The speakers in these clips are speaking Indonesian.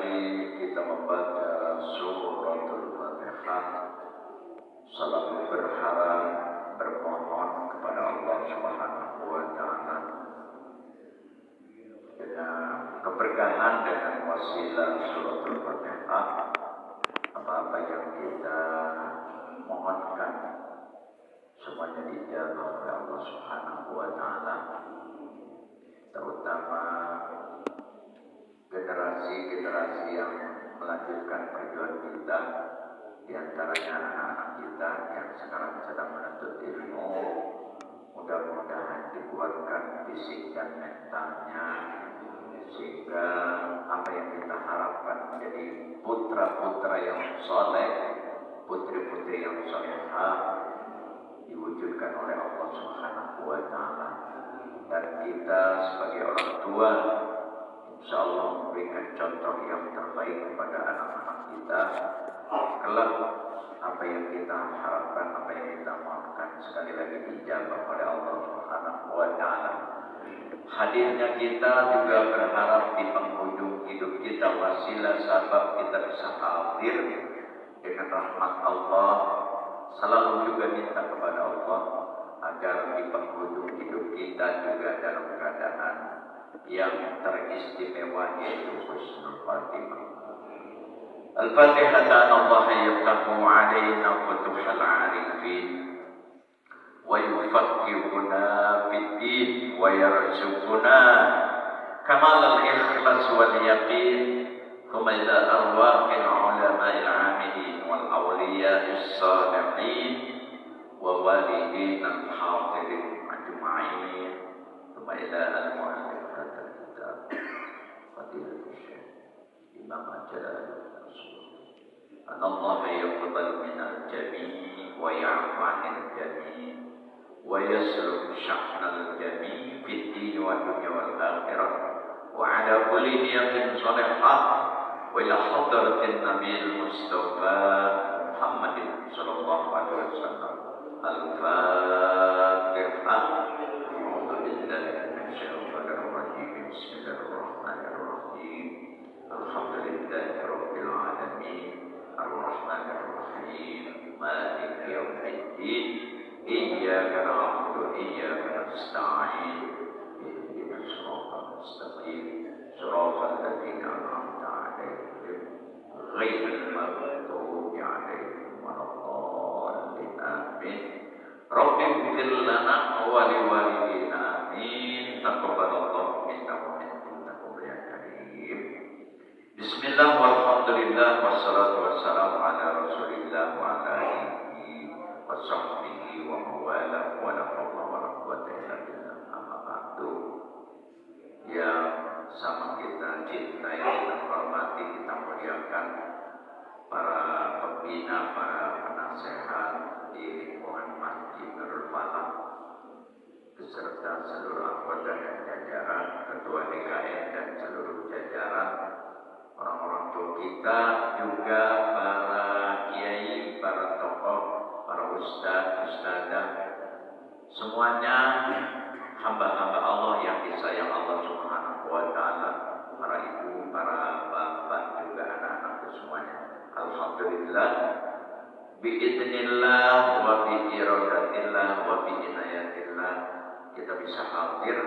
kembali kita membaca suratul Fatihah, selalu berharap bermohon kepada Allah Subhanahu wa taala dengan keberkahan dengan wasilah suratul Fatihah. Apa-apa yang kita mohonkan semuanya dijawab oleh Allah Subhanahu wa taala, terutama generasi-generasi yang melanjutkan perjuangan kita, di antaranya anak-anak kita yang sekarang sedang menuntut ilmu. Mudah-mudahan dikuatkan fisik dan mentalnya, sehingga apa yang kita harapkan menjadi putra-putra yang soleh, putri-putri yang solehah, diwujudkan oleh Allah Subhanahu wa taala. Dan kita sebagai orang tua insyaallah memberikan contoh yang terbaik kepada anak-anak kita. Kelak apa yang kita harapkan, apa yang kita mohonkan sekali lagi dijawab oleh Allah Subhanahu wa taala. Hadirnya kita juga berharap di penghujung hidup kita wasilah sebab kita bisa hadir dengan rahmat Allah. Selalu juga minta kepada Allah agar di penghujung hidup kita juga dalam keadaan yang teristimewa, yaitu husnul khatimah. Al-Fatihah. Allah yaftahu alaina futuhal arifin wa yufaqqihuna fid din wa yarzuquna kamal al-ikhlas wal yaqin thumma ila arwahil ulama'il 'amilin wal awliya'is salihin wa walidin al-hadirin ajma'in thumma ila al-mu'allif hadzal kitab fadilatul syekh Imam Jalal Allah yaqbal minal jami' wa ya'fu 'anil jami' wa yasluh sya'nal jami' fid din wa dunya wal akhirah wa 'ala kulli niyatin shalihah wa ila hadratin nabiyil mustafa Muhammadin sallallahu alaihi wasallam. Al-Fatihah. A'udzu billahi minasy syaithanir rajim. Bismillahirrahmanirrahim. Alhamdulillahi rabbil alamin. Ar-Rahmanir-Rahim, Maliki Yawmiddin, Iyyaka na'budu wa iyyaka nasta'in, ihdinas siratal mustaqim, siratal ladzina an'amta 'alaihim, ghairil maghdubi 'alaihim waladdallin. Amin. Rabbi ighfir lana wa li walidina. Amin. Taqabbalallahu minna wa minkum ya karim. Bismillah walhamdulillah wassalatu wassalamu ala rasulillah wa ala alihi wa sahbihi wa mawala wa la hawla wa la quwwata illa billah. Amma ba'du. Yang sama kita cintai, kita hormati, kita muliakan para pembina, para penasehat di lingkungan Masjid Nurul Falah beserta seluruh anggota dan jajaran, ketua DKM dan seluruh jajaran, orang-orang tua kita, juga para kiai, para tokoh, para ustaz, ustazah, semuanya hamba-hamba Allah yang disayang Allah Subhanahu wa taala, para ibu, para bapak, juga anak-anak semuanya. Alhamdulillah, biidznillah wa biiradatillah wa biinayatillah kita bisa hadir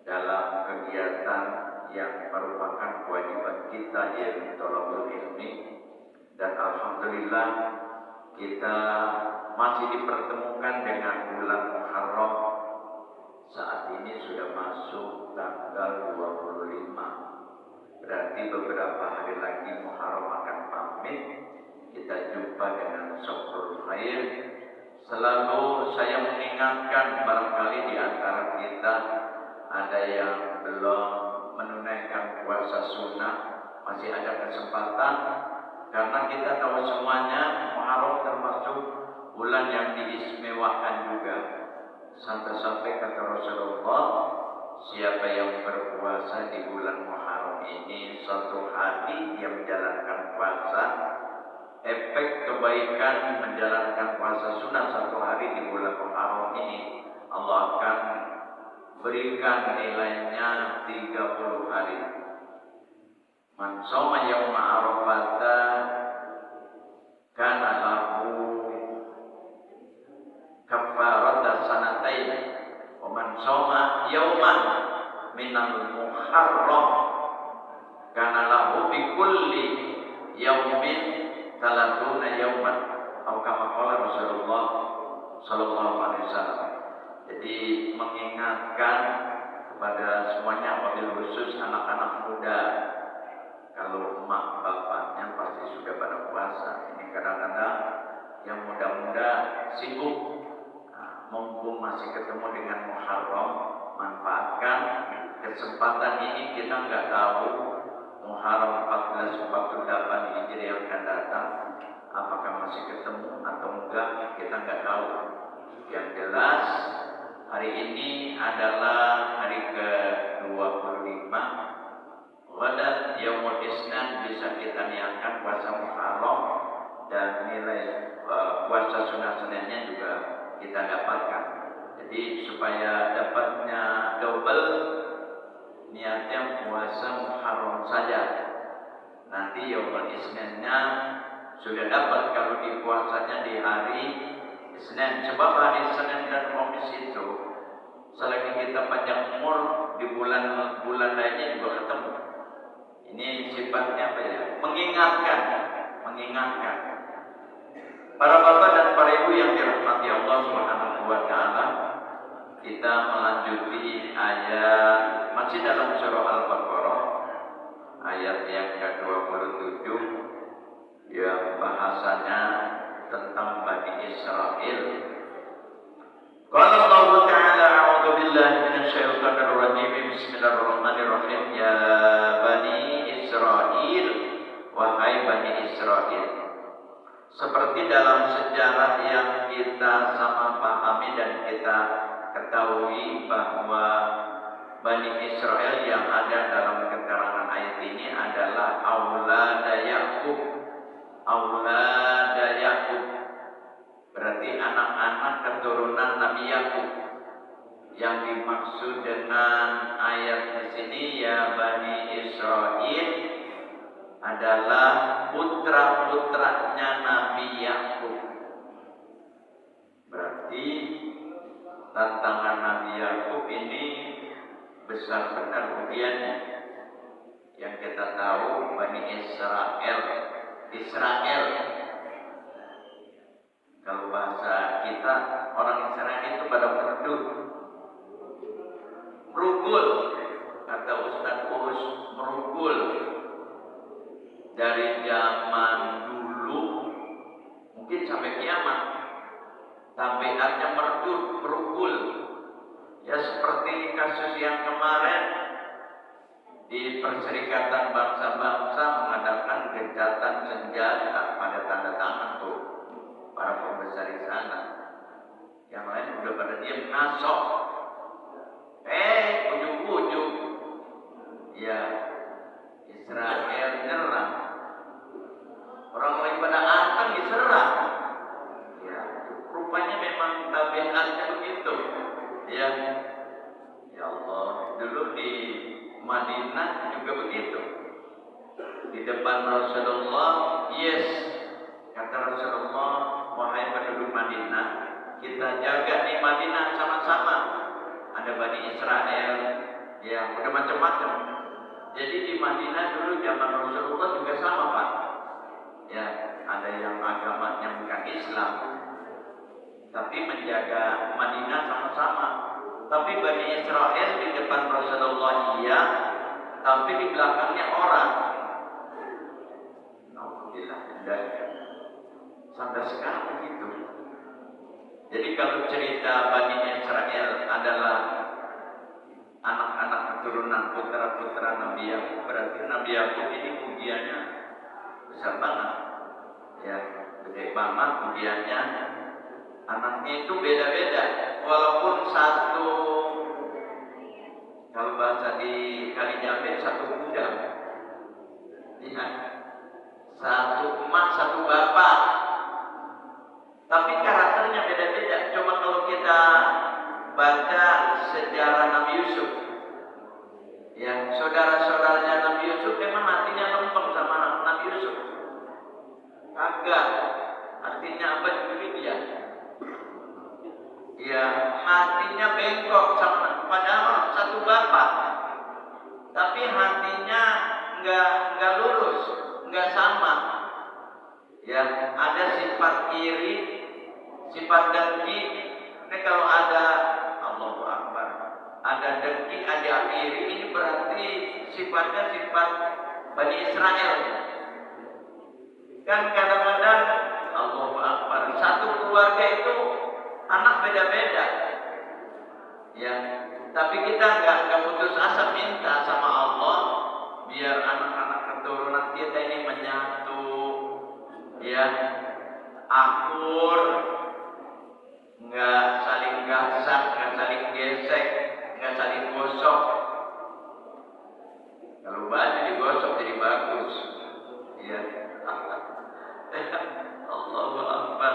dalam kegiatan yang merupakan kewajiban kita, yaitu thalabul ilmi. Dan alhamdulillah kita masih dipertemukan dengan bulan Muharram. Saat ini sudah masuk tanggal 25. Berarti beberapa hari lagi Muharram akan pamit. Kita jumpa dengan Syahrul Khair. Selalu saya mengingatkan, barangkali di antara kita ada yang belum menunaikan puasa sunnah, masih ada kesempatan, karena kita tahu semuanya Muharram termasuk bulan yang diistimewakan juga. Sampai-sampai kata Rasulullah, siapa yang berpuasa di bulan Muharram ini satu hari dia menjalankan puasa, efek kebaikan menjalankan puasa sunnah satu hari di bulan Muharram ini Allah akan berikan nilainya 30 hari. Man shoma yauma Arafata kana lahu kafarata sanatain wa man shoma yauman minal muharram kana lahu bi kulli yaumin 30 yauman atau kama qala Rasulullah sallallahu alaihi wasallam. Jadi mengingatkan kepada semuanya, wabil khusus anak-anak muda, kalau emak bapaknya pasti sudah pada puasa. Ini kadang-kadang yang muda-muda sibuk. Nah, mumpung masih ketemu dengan Muharram, manfaatkan kesempatan ini. Kita nggak tahu Muharram 1448 Hijriah yang akan datang, apakah masih ketemu atau enggak, kita nggak tahu. Yang jelas hari ini adalah hari ke-25. Wadat Yaumul Isnan, bisa kita niatkan puasa Muharram dan nilai puasa sunnah Seninnya juga kita dapatkan. Jadi supaya dapatnya double, niatnya puasa Muharram saja. Nanti Yaumul Isninnya sudah dapat kalau di puasanya di hari Senin. Sebab hari Senin dan Kamis itu selagi kita panjang umur di bulan lainnya juga ketemu. Ini sifatnya apa ya? Mengingatkan. Para bapak dan para ibu yang dirahmati Allah Subhanahu wa taala, kita melanjuti ayat masih dalam surah Al-Baqarah, ayat yang ke-27 yang bahasanya tentang Bani Israel. Qala Allah Ta'ala, a'udzu billahi minasyaitonir rajim. Bismillahirrahmanirrahim. Ya Bani Israel, wahai Bani Israel. Seperti dalam sejarah yang kita sama pahami dan kita ketahui bahwa Bani Israel yang ada dalam keterangan ayat ini adalah aulad Yakub. Aulad Yakub berarti anak-anak keturunan Nabi Yakub. Yang dimaksud dengan ayat di sini ya Bani Israel adalah putra-putranya Nabi Yakub. Berarti tantangan Nabi Yakub ini besar benar ujiannya. Yang kita tahu Bani Israel kalau bahasa kita, orang Israel itu pada merugul, kata Ustaz Uus, merugul dari zaman dulu mungkin sampai kiamat. Tabiatnya merugul. Ya seperti kasus yang kemarin di Perserikatan Bangsa-Bangsa mengadakan gencatan senjata pada tanda tangan tuh para pembesar di sana. Yang lain udah pada diam ngasok. Ujung-ujung ya Israel nyerang. Orang lain pada anteng diserang. Ya, rupanya memang tabiatnya begitu. Ya Allah, dulu di Madinah juga begitu. Di depan Rasulullah, yes, kata Rasulullah, wahai penduduk Madinah, kita jaga di Madinah sama-sama. Ada Bani Israel, ya udah macam-macam. Jadi di Madinah dulu zaman Rasulullah juga sama Pak. Ya, ada yang agamanya bukan Islam, tapi menjaga Madinah sama-sama. Tapi Bani Israel di depan Rasulullah iya, tapi di belakangnya orang. Alhamdulillah, sampai sekarang begitu. Jadi kalau cerita Bani Israel adalah anak-anak keturunan putra-putra Nabi Yakub, berarti Nabi Yakub ini ujiannya besar banget. Ya, gede banget ujiannya. Anaknya itu beda-beda, walaupun satu, kalau bahasa di Kalijabe satu gudang, ya, satu emak satu bapak, tapi karakternya beda-beda. Coba kalau kita baca sejarah Nabi Yusuf, ya saudara-saudaranya Nabi Yusuf memang hatinya Ya, hatinya bengkok sama padahal satu bapak, tapi hatinya nggak lurus, nggak sama. Ya, ada sifat iri, sifat dengki. Ini kalau ada Allahu Akbar, ada dengki, ada iri, ini berarti sifatnya sifat Bani Israel. Kan kadang-kadang Allahu Akbar, satu keluarga itu anak beda-beda, ya. Tapi kita nggak putus asa minta sama Allah biar anak-anak keturunan kita ini menyatu, ya, akur, nggak saling gasak, nggak saling gesek, nggak saling gosok. Kalau baju digosok jadi bagus, ya. Allahu Akbar.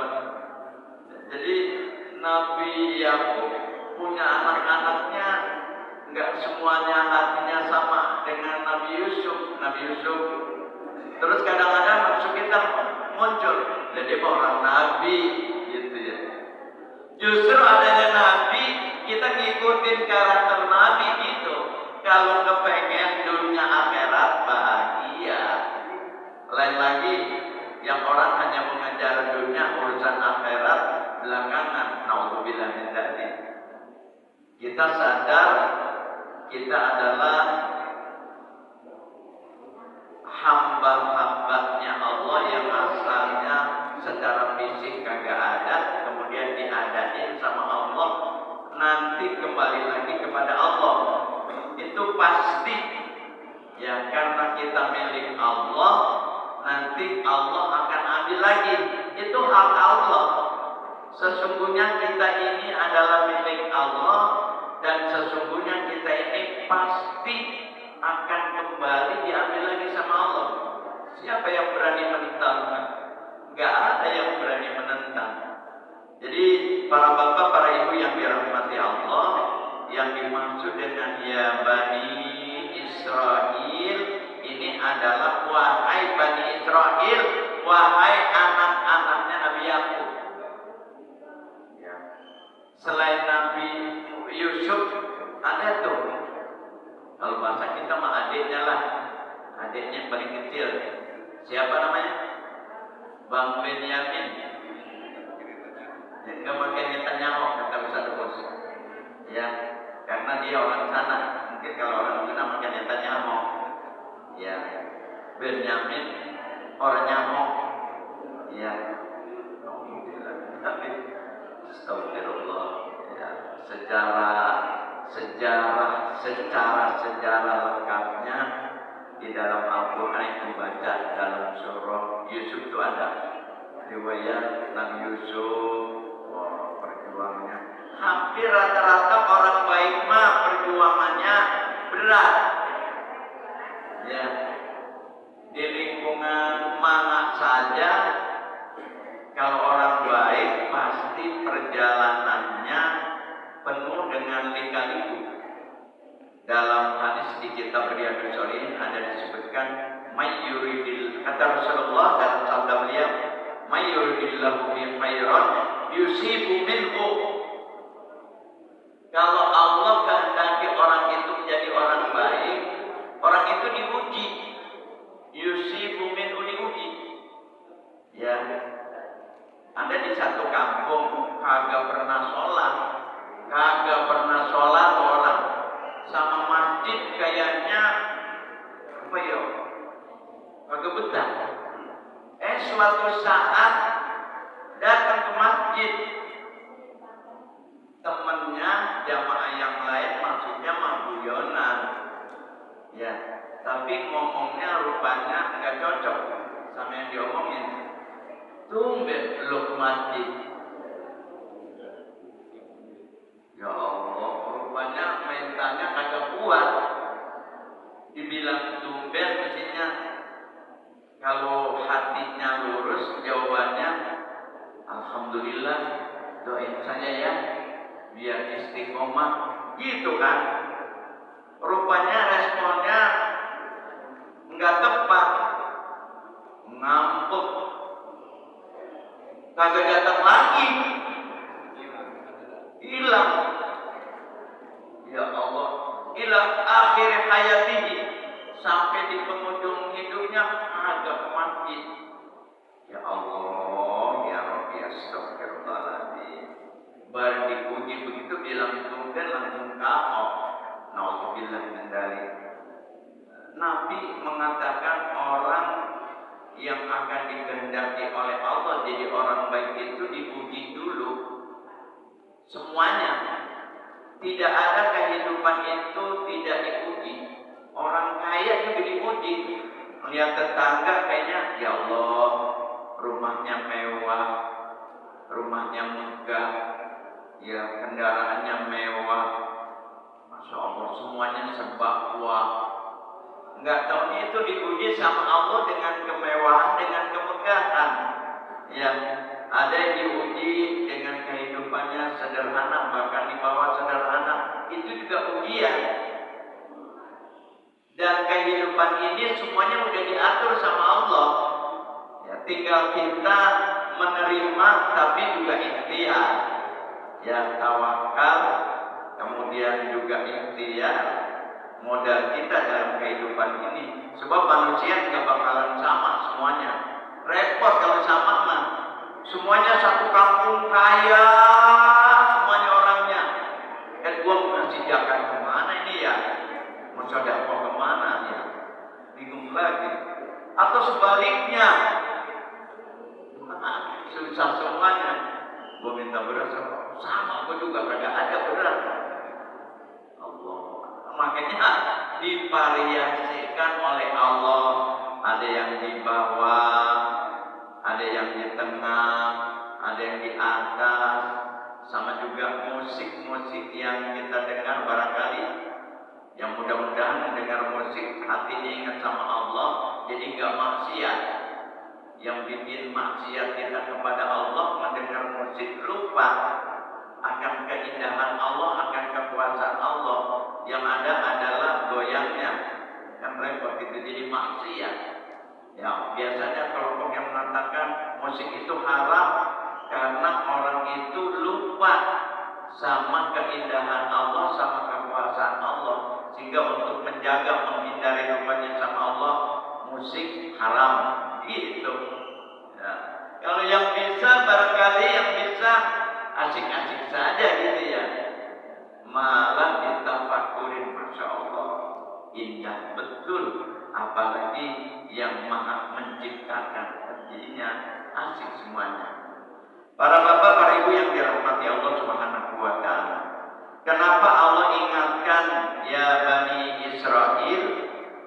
Jadi Nabi Yakub punya anak-anaknya, nggak semuanya hatinya sama dengan Nabi Yusuf. Terus kadang-kadang nafsu kita muncul, jadi orang Nabi, gitu ya. Justru adanya Nabi, kita ngikutin karakter Nabi gitu. Kalau kepengen dunia akhirat bahagia. Lain lagi, yang orang hanya mengejar dunia, urusan akhirat belakangan. Naudzubillah min dzalik. Kita sadar kita adalah hamba-hambanya Allah yang asalnya secara fisik kagak ada, kemudian diadain sama Allah, nanti kembali lagi kepada Allah. Itu pasti, ya, karena kita milik Allah, nanti Allah akan ambil lagi. Itu hak Allah. Sesungguhnya kita ini adalah milik Allah, dan sesungguhnya kita ini pasti akan kembali diambil lagi sama Allah. Siapa yang berani menentang? Gak ada yang berani menentang. Jadi para bapak, para ibu yang dirahmati Allah, yang dimaksud dengan ya Bani Israel ini adalah wahai Bani Israel, wahai anak-anaknya Nabi Yakub. Ya. Selain Nabi Yusuf ada tuh. Kalau bahasa kita mah adiknya lah, adiknya yang paling kecil. Siapa namanya? Bang Benyamin. Enggak makan Netanyahu, kata Ustaz Bos. Ya, karena dia orang sana. Mungkin kalau orang sana makan Netanyahu. Ya, Benyamin orang Nyamuk. Ya, tapi astagfirullah. Ya, sejarah lengkapnya di dalam Al-Quran itu baca dalam surah Yusuf itu ada riwayat Nabi Yusuf, perjuangannya. Hampir rata-rata orang baik mah perjuangannya berat. Ya, di lingkungan mana saja kalau orang baik pasti perjalanannya penuh dengan lika-liku. Dalam hadis di kitab Riyadhus Shalihin ada disebutkan mayyuridil, kata Rasulullah dalam sabda beliau, mayyuridillahu bi khairan yusibu minhu. Kalau Allah kehendaki orang itu menjadi orang baik, orang itu diuji. Yusibu minhu, diuji. Ya, ada di satu kampung kagak pernah sholat orang, sama masjid kayaknya apa ya, kagak betah. Suatu saat datang ke masjid, temennya jamaah yang lain maksudnya guyonan, ya, tapi ngomongnya rupanya nggak cocok sama yang diomongin. Tumben belum masjid. Ya Allah, rupanya mentalnya kagak kuat. Dibilang tumben, mestinya kalau hatinya lurus, jawabannya alhamdulillah, doain saya ya biar istiqomah, gitu kan. Rupanya responnya nggak tepat, ngambek, kagak datang lagi. hilang. Ya Allah, ila akhir hayatihi, sampai di penghujung hidupnya agak mati. Ya Allah, ya Rabbi, astagfirullahaladzim. Baru dipuji begitu dilangsungkan langsung KO. Nauzubillah min dzalik. Nabi mengatakan orang yang akan dikehendaki oleh Allah jadi orang baik itu dipuji dulu semuanya. Tidak ada kehidupan itu tidak dipuji. Orang kaya juga dipuji. Melihat tetangga kayaknya, ya Allah, rumahnya mewah, rumahnya megah, ya kendaraannya mewah, Masya Allah, semuanya serba wah. Enggak tahunya itu dipuji sama Allah dengan kemewahan, dengan kemegahan. Ya, ada yang diuji dengan kehidupannya sederhana, bahkan di bawah sederhana. Itu juga ujian. Dan kehidupan ini semuanya udah diatur sama Allah. Ya, tinggal kita menerima, tapi juga ikhtiar. Ya, tawakal, kemudian juga ikhtiar. Modal kita dalam kehidupan ini. Sebab manusia nggak bakalan sama semuanya. Repot kalau sama mah. Semuanya satu kampung kaya, semuanya orangnya. Kan gua mau ngasih zakat kemana ini ya? Mau sedekah kemana ya? Bingung lagi. Atau sebaliknya, susah semuanya. Gua minta beras sama, gua juga kagak ada beras. Allah. Makanya divariasikan oleh Allah. Ada yang di bawah, ada yang di tengah, ada yang di atas. Sama juga musik-musik yang kita dengar barangkali, yang mudah-mudahan mendengar musik hatinya ingat sama Allah, jadi gak maksiat. Yang bikin maksiat kita kepada Allah mendengar musik, lupa akan keindahan Allah, akan kekuasaan Allah. Yang ada adalah goyangnya, kan repot itu, jadi maksiat. Ya, biasanya kelompok yang mengatakan musik itu haram karena orang itu lupa sama keindahan Allah, sama kekuasaan Allah, sehingga untuk menjaga menghindari lupanya sama Allah, musik haram gitu. Ya. Kalau yang bisa, barangkali yang bisa asik-asik saja gitu ya, malah ditafakurin, Masya Allah, indah betul, apalagi yang maha menciptakan, jadinya asik semuanya. Para bapak, para ibu yang dirahmati Allah Subhanahu wa ta'ala, kenapa Allah ingatkan ya Bani Israel,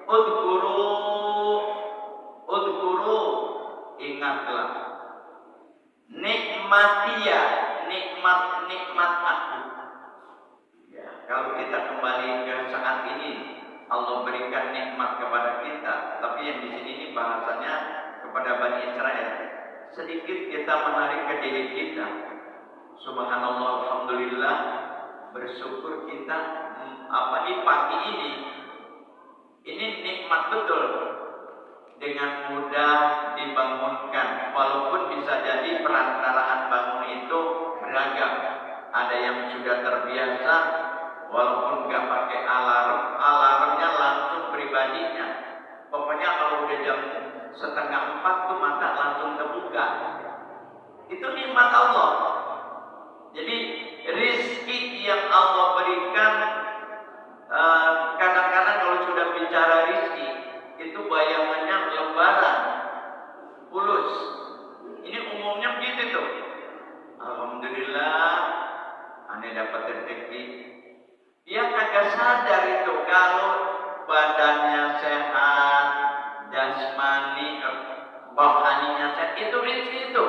udhkuru, ingatlah, nikmatia, nikmat aku. Ya, kalau kita kembali ke saat ini, Allah berikan nikmat kepada kita, tapi yang di sini ini bahasanya kepada Bani Israel. Sedikit kita menarik ke diri kita. Subhanallah, alhamdulillah, bersyukur kita di pagi ini nikmat betul. Dengan mudah dibangunkan, walaupun bisa jadi perantaraan bangun itu beragam. Ada yang sudah terbiasa, walaupun nggak pakai alarmnya langsung pribadinya. Pokoknya kalau udah jam 3:30 tuh mata langsung terbuka. Itu nikmat Allah. Jadi rizki yang Allah berikan, kadang-kadang kalau sudah bicara rizki, itu bayangannya lebaran, fulus. Ini umumnya begitu tuh. Alhamdulillah, aneh dapat rezeki. Dia kagak sadar itu kalau badannya sehat, jasmani, rohaninya sehat, itu rezeki itu.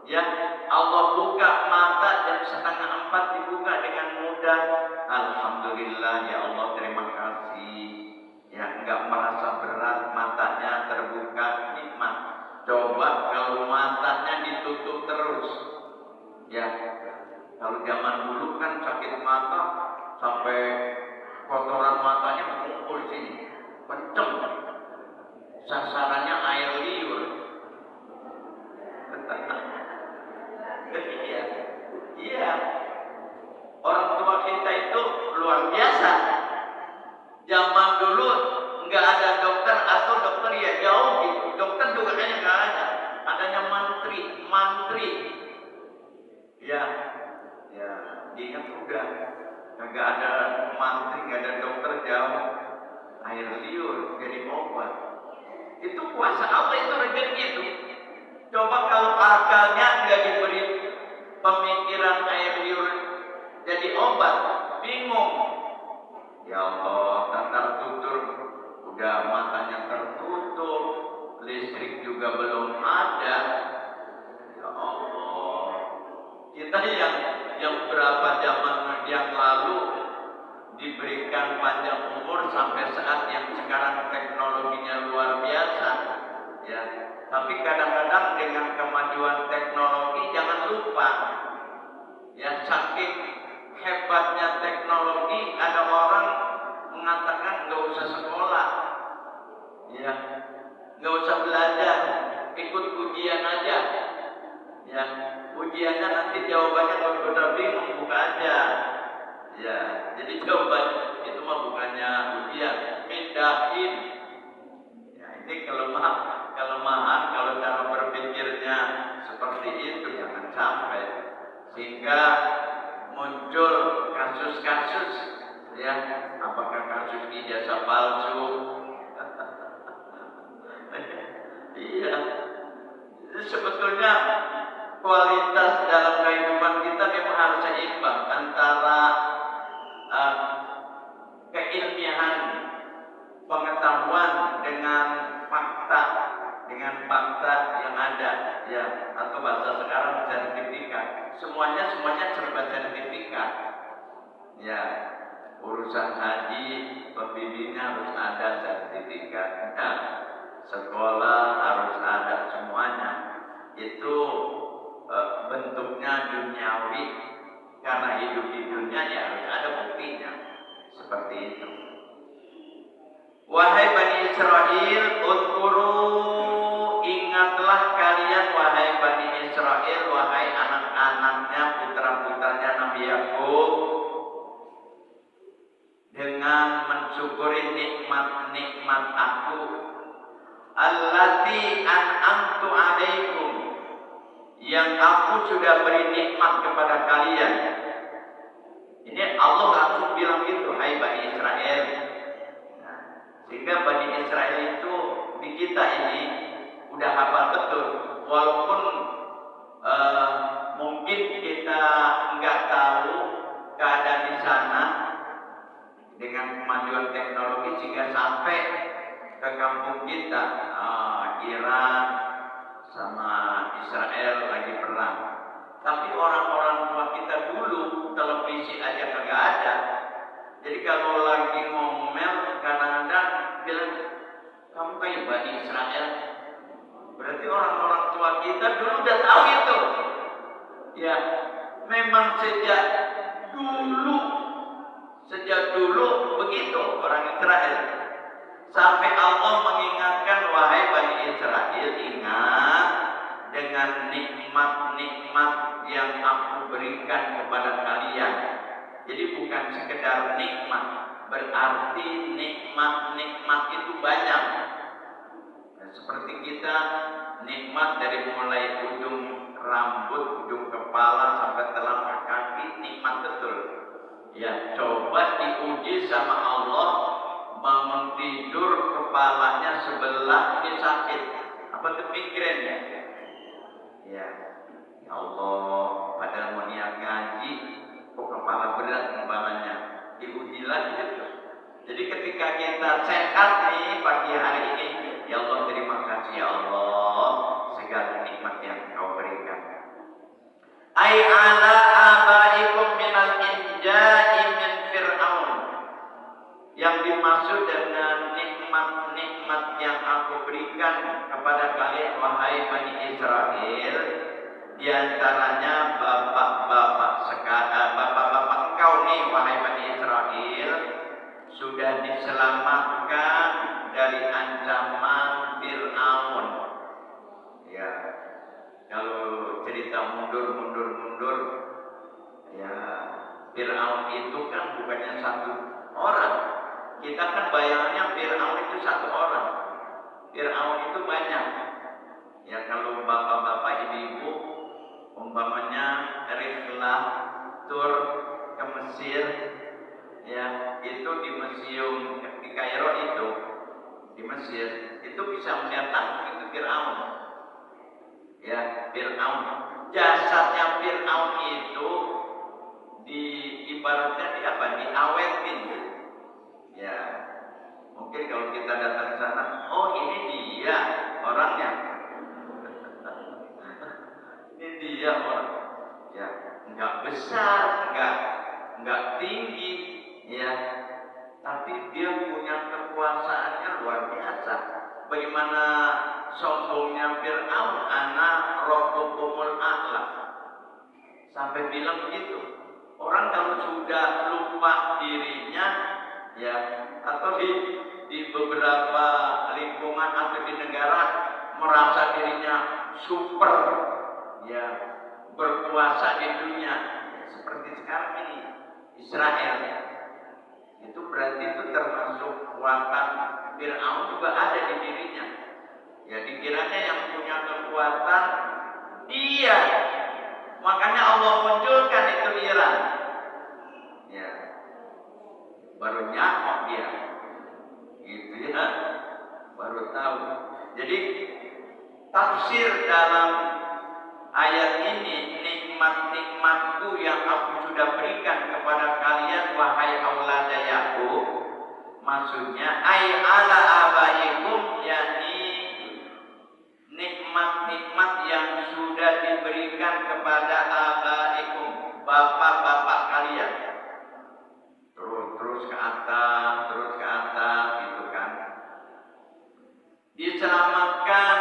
Ya, Allah buka mata jam 3:30 dibuka dengan mudah. Alhamdulillah, ya Allah, terima kasih. Ya, enggak merasa berat, matanya terbuka, nikmat. Coba kalau matanya ditutup terus. Ya, kalau zaman dulu kan sakit mata sampai kotoran matanya mengumpul sini, kenceng, sasarannya air liur. Iya. Ingat udah, kagak ada mantri, nggak ada dokter, jauh air liur jadi obat. Itu kuasa Allah, itu rezeki itu. Coba kalau akalnya nggak diberi pemikiran air liur jadi obat, bingung. Ya Allah, tertutup, udah matanya tertutup, listrik juga belum ada. Ya Allah, kita yang berapa zaman yang lalu diberikan panjang umur sampai saat yang sekarang teknologinya luar biasa, ya. Tapi kadang-kadang dengan kemajuan teknologi jangan lupa, ya, saking hebatnya teknologi, ada orang mengatakan nggak usah sekolah, ya, nggak usah belajar, ikut ujian aja, ya, ujiannya nanti jawabannya kalau udah bingung buka aja, ya, jadi jawaban itu mah bukannya ujian, pindahin, ya, ini kelemahan kalau cara berpikirnya seperti itu, jangan sampai sehingga muncul kasus-kasus, ya, apakah kasus ijazah palsu. Iya, sebetulnya kualitas dalam kehidupan kita memang harus seimbang antara keilmiahan pengetahuan dengan fakta yang ada, ya, atau bahasa sekarang sertifikat. Semuanya serba sertifikat, ya. Urusan haji, pembimbingnya harus ada sertifikat, nah, sekolah harus ada, semuanya itu bentuknya duniawi, karena hidup di dunia ya harus ada buktinya, seperti itu. Wahai Bani Israel, udhkuru, ingatlah kalian wahai Bani Israel, wahai anak-anaknya, putra-putranya Nabi Yakub, dengan mensyukuri nikmat-nikmat aku, allati an'amtu alaikum, yang aku sudah beri nikmat kepada kalian. Ini Allah langsung bilang gitu, hai Bani Israel. Nah, sehingga Bani Israel itu di kita ini udah hafal betul, walaupun mungkin kita nggak tahu keadaan di sana dengan kemajuan teknologi sehingga sampai ke kampung kita, Iran sama Israel lagi perang. Tapi orang-orang tua kita dulu televisi aja kagak ada. Jadi kalau lagi ngomel kadang-kadang bilang kamu kayak Bani Israel. Berarti orang-orang tua kita dulu udah tahu itu. Ya, memang sejak dulu begitu orang Israel. Sampai Allah mengingatkan, wahai Bani Israel, ingat dengan nikmat-nikmat yang aku berikan kepada kalian. Jadi bukan sekedar nikmat, berarti nikmat-nikmat itu banyak. Dan seperti kita, nikmat dari mulai ujung rambut, ujung kepala sampai telapak kaki, nikmat betul. Ya, coba diuji sama Allah, bangun tidur kepalanya sebelah ini sakit, apa tuh migrain ya? Ya, ya Allah, padahal mau niat ngaji, kok kepala berat kepalanya, diuji lagi gitu. Jadi ketika kita sehat nih pagi hari ini, ya Allah terima kasih ya Allah segala nikmat yang Kau berikan. Ai ala abaikum minal inja'i min Fir'aun. Yang dimaksud dengan nikmat-nikmat yang aku berikan kepada kalian wahai Bani Israel, diantaranya bapak-bapak engkau nih wahai Bani Israel sudah diselamatkan dari ancaman Fir'aun. Ya, kalau cerita mundur, ya, Fir'aun itu kan bukannya satu orang. Kita kan bayangannya Fir'aun itu satu orang. Fir'aun itu banyak. Ya, kalau bapak-bapak, ibu-ibu, umpamanya rihlah tur Mesir, ya itu di museum di Kairo itu di Mesir itu bisa melihat langsung itu Fir'aun, ya Fir'aun. Jasadnya Fir'aun itu ibaratnya diawetin, ya mungkin kalau kita datang ke sana, oh ini dia orangnya, ini dia orang, ya nggak besar, nggak tinggi, ya tapi dia punya kekuasaannya luar biasa. Bagaimana sombongnya Fir'aun, ana rabbukumul a'la, sampai bilang begitu. Orang kalau sudah lupa dirinya, ya atau di beberapa lingkungan atau di negara merasa dirinya super, ya berkuasa di dunia, seperti sekarang ini Israel, itu berarti itu termasuk kekuatan Fir'aun juga ada di dirinya. Ya dikiranya yang punya kekuatan dia, makanya Allah munculkan itu Iran, ya baru nyamuk dia, gitu ya, baru tahu. Jadi tafsir dalam ayat ini, nikmat-nikmatku yang aku sudah berikan kepada kalian wahai aulada Yakub, maksudnya ay ala abaikum, yakni nikmat-nikmat yang sudah diberikan kepada abaikum, bapak-bapak kalian, terus ke atas gitu kan. Diselamatkan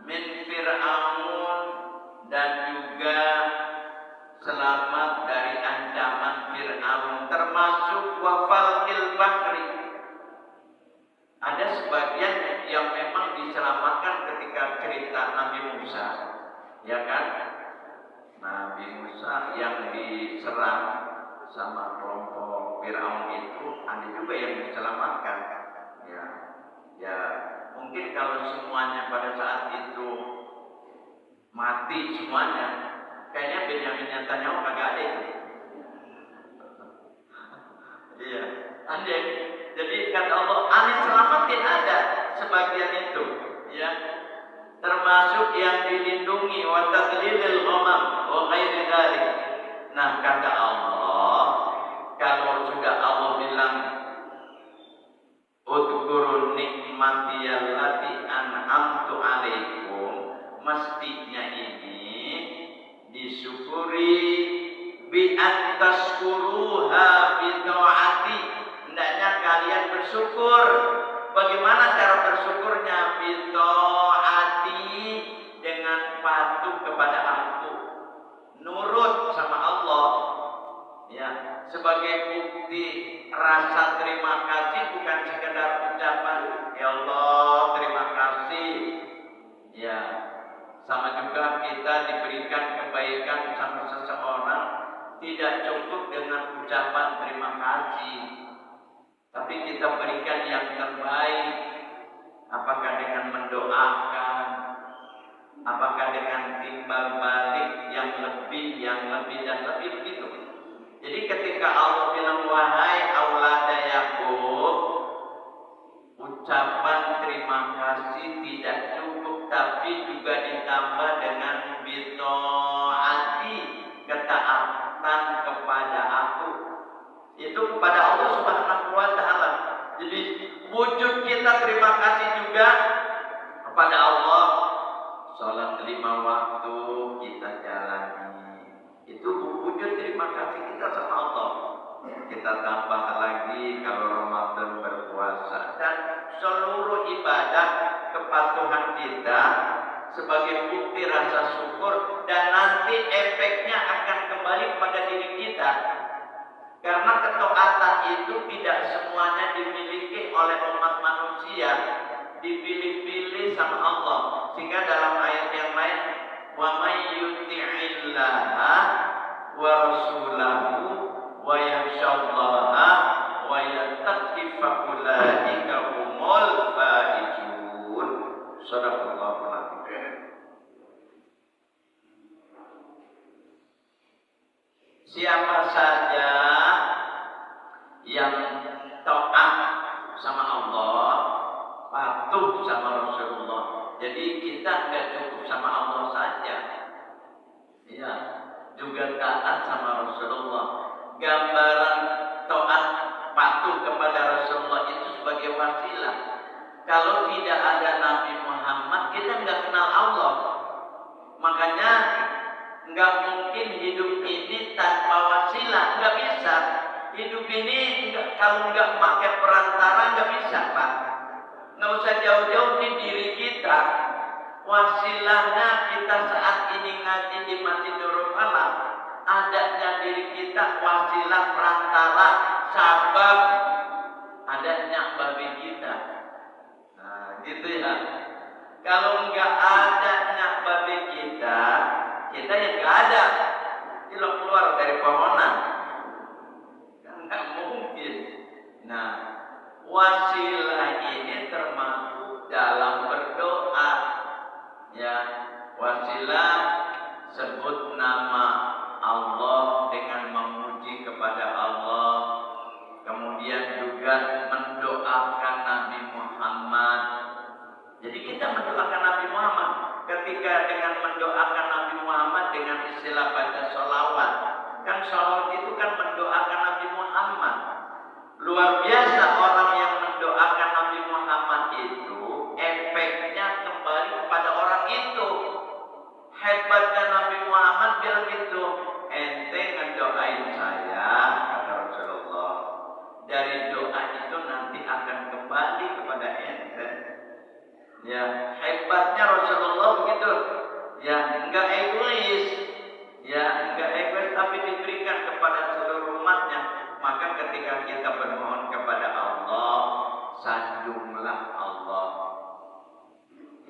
min Fir'aun, dan juga selamat dari ancaman Fir'aun, termasuk wafalkil bahri. Ada sebagian yang memang diselamatkan ketika cerita Nabi Musa, ya kan? Nabi Musa yang diserang sama kelompok Fir'aun itu ada juga yang diselamatkan, ya mungkin kalau semuanya pada saat itu mati semuanya, kayaknya Benyamin Netanyahu kagak ada itu. Iya, ada. Jadi kata Allah, aneh selamatin ada sebagian itu, ya. Termasuk yang dilindungi wa tadlilil ghamam wa ghairi dzalik. Nah, kata Allah, kalau sudah Allah bilang udhkurun nikmati allati an'amtu alaikum, mestinya ini disyukuri bi an tashkuruha bi taati. Hendaknya kalian bersyukur. Bagaimana cara bersyukurnya? Bi taati, dengan patuh kepada aku, nurut sama Allah, ya. Sebagai bukti rasa terima kasih, bukan sekedar ucapan ya Allah terima kasih, ya. Sama juga kita diberikan kebaikan sama seseorang, tidak cukup dengan ucapan terima kasih, tapi kita berikan yang terbaik. Apakah dengan mendoakan, apakah dengan timbal balik yang lebih dan lebih, begitu. Jadi ketika Allah bilang wahai aulada Yakub, ucapan terima kasih tidak cukup, tapi juga ditambah dengan bitaati, ketaatan kepada aku. Itu kepada Allah Subhanahu wa taala. Jadi wujud kita terima kasih juga kepada Allah. Salat 5 waktu kita jalani, itu wujud terima kasih kita sama Allah. Kita tambah lagi kalau Ramadan berpuasa, dan seluruh ibadah kepatuhan kita sebagai bukti rasa syukur, dan nanti efeknya akan kembali pada diri kita. Karena ketaatan itu tidak semuanya dimiliki oleh umat manusia, dipilih-pilih sama Allah. Sehingga dalam ayat yang lain, wa may yuti'illaha wa rasulahu wa yakhshallaha wa yattaqi fa ulaika humul faizun. Shadaqallahul azim. siapa saja yang taat sama Allah, patuh sama Rasulullah. Jadi kita nggak cukup sama Allah saja, ya, juga taat sama Rasulullah. Gambaran taat patuh kepada Rasulullah itu sebagai wasilah. Kalau tidak ada Nabi Muhammad, kita nggak kenal Allah. Makanya nggak mungkin hidup ini tanpa wasilah, nggak bisa. Hidup ini kalau nggak pakai perantara nggak bisa, Pak. Nggak usah jauh-jauh di diri kita. Wasilahnya kita saat ini ngaji di Masjid Nurul Falah, adanya diri kita wasilah perantara sabab adanya babi kita. Nah, gitu ya. Kalau nggak adanya babi kita yang nggak ada. Keluar dari pohonan. Nggak mungkin. Nah, wasilah ini termasuk dalam berdoa. Ya, wasilah sebut nama Allah dengan memuji kepada Allah. Kemudian juga mendoakan Nabi Muhammad. Jadi kita mendoakan Nabi Muhammad. Ketika dengan mendoakan Nabi Muhammad dengan istilah baca sholawat, kan sholawat itu kan mendoakan Nabi Muhammad. Luar biasa orang yang mendoakan Nabi Muhammad itu, efeknya kembali kepada orang itu. Hebatnya Nabi Muhammad bilang gitu, ente ngedoain saya, kata Rasulullah, dari doa itu nanti akan kembali kepada ente. Ya, hebatnya Rasulullah begitu. Ya, enggak egois. Ya, enggak egois, tapi diberikan kepada seluruh umatnya. Maka ketika kita bermohon kepada Allah, sanjunglah Allah.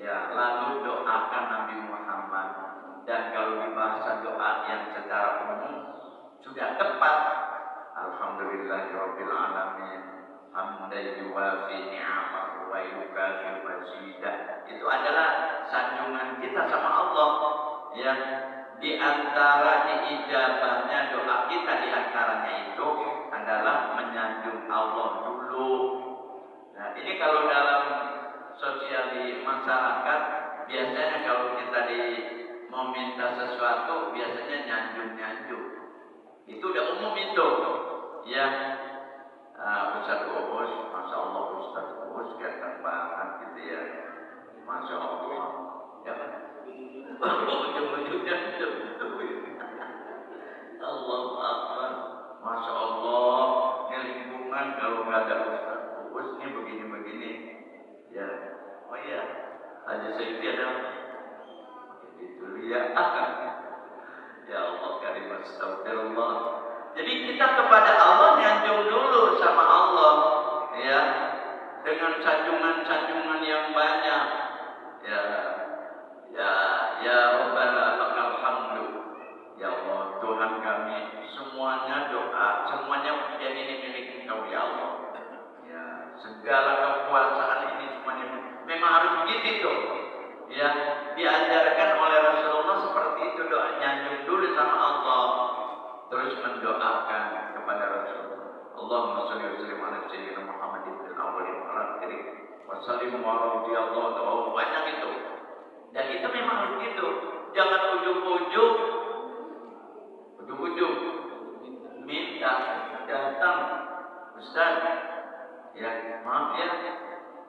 Ya, lalu doakan Nabi Muhammad. Dan kalau dibahas doa yang secara umum sudah tepat. Alhamdulillahirabbil alamin. Hamdan yuwafi ni'amahu wa yukafi mazidah. Itu adalah sanjungan kita sama Allah. Ya, di antara diijabahnya doa kita di antaranya itu adalah menyanjung Allah dulu. Nah, ini kalau dalam sosial di masyarakat biasanya kalau kita mau minta sesuatu biasanya nyanjung. Itu udah umum itu. Ya. Ustaz Uus, Masya Allah Ustaz Uus ganteng banget gitu ya. Masya Allah. Ya kan? Ujung-ujungnya itu. Allahu Akbar. Masya Allah. Ini lingkungan kalau nggak ada Ustaz Uus ini begini-begini. Ya. Oh iya. Haji Sayyidi ada. Itu ya. Ya Allah karim astagfirullah. Jadi kita kepada Allah nyanjung dulu sama Allah, ya, dengan sanjungan-sanjungan yang banyak, ya Rabbana lakal hamdu, ya Allah Tuhan kami, semuanya doa, semuanya pujian ini milik Engkau ya Allah, ya, segala kekuasaan ini semuanya memang harus begitu, ya, diajarkan oleh Rasulullah seperti itu doa nyanjung dulu sama Allah. Terus mendoakan kepada Rasulullah. Allahumma shalli wa sallim ala sayyidina Muhammadin fil awwalin wal akhirin wa sallim wa radhiyallahu banyak itu. Dan itu memang begitu. Jangan ujug-ujug minta datang Ustaz. Ya, maaf ya.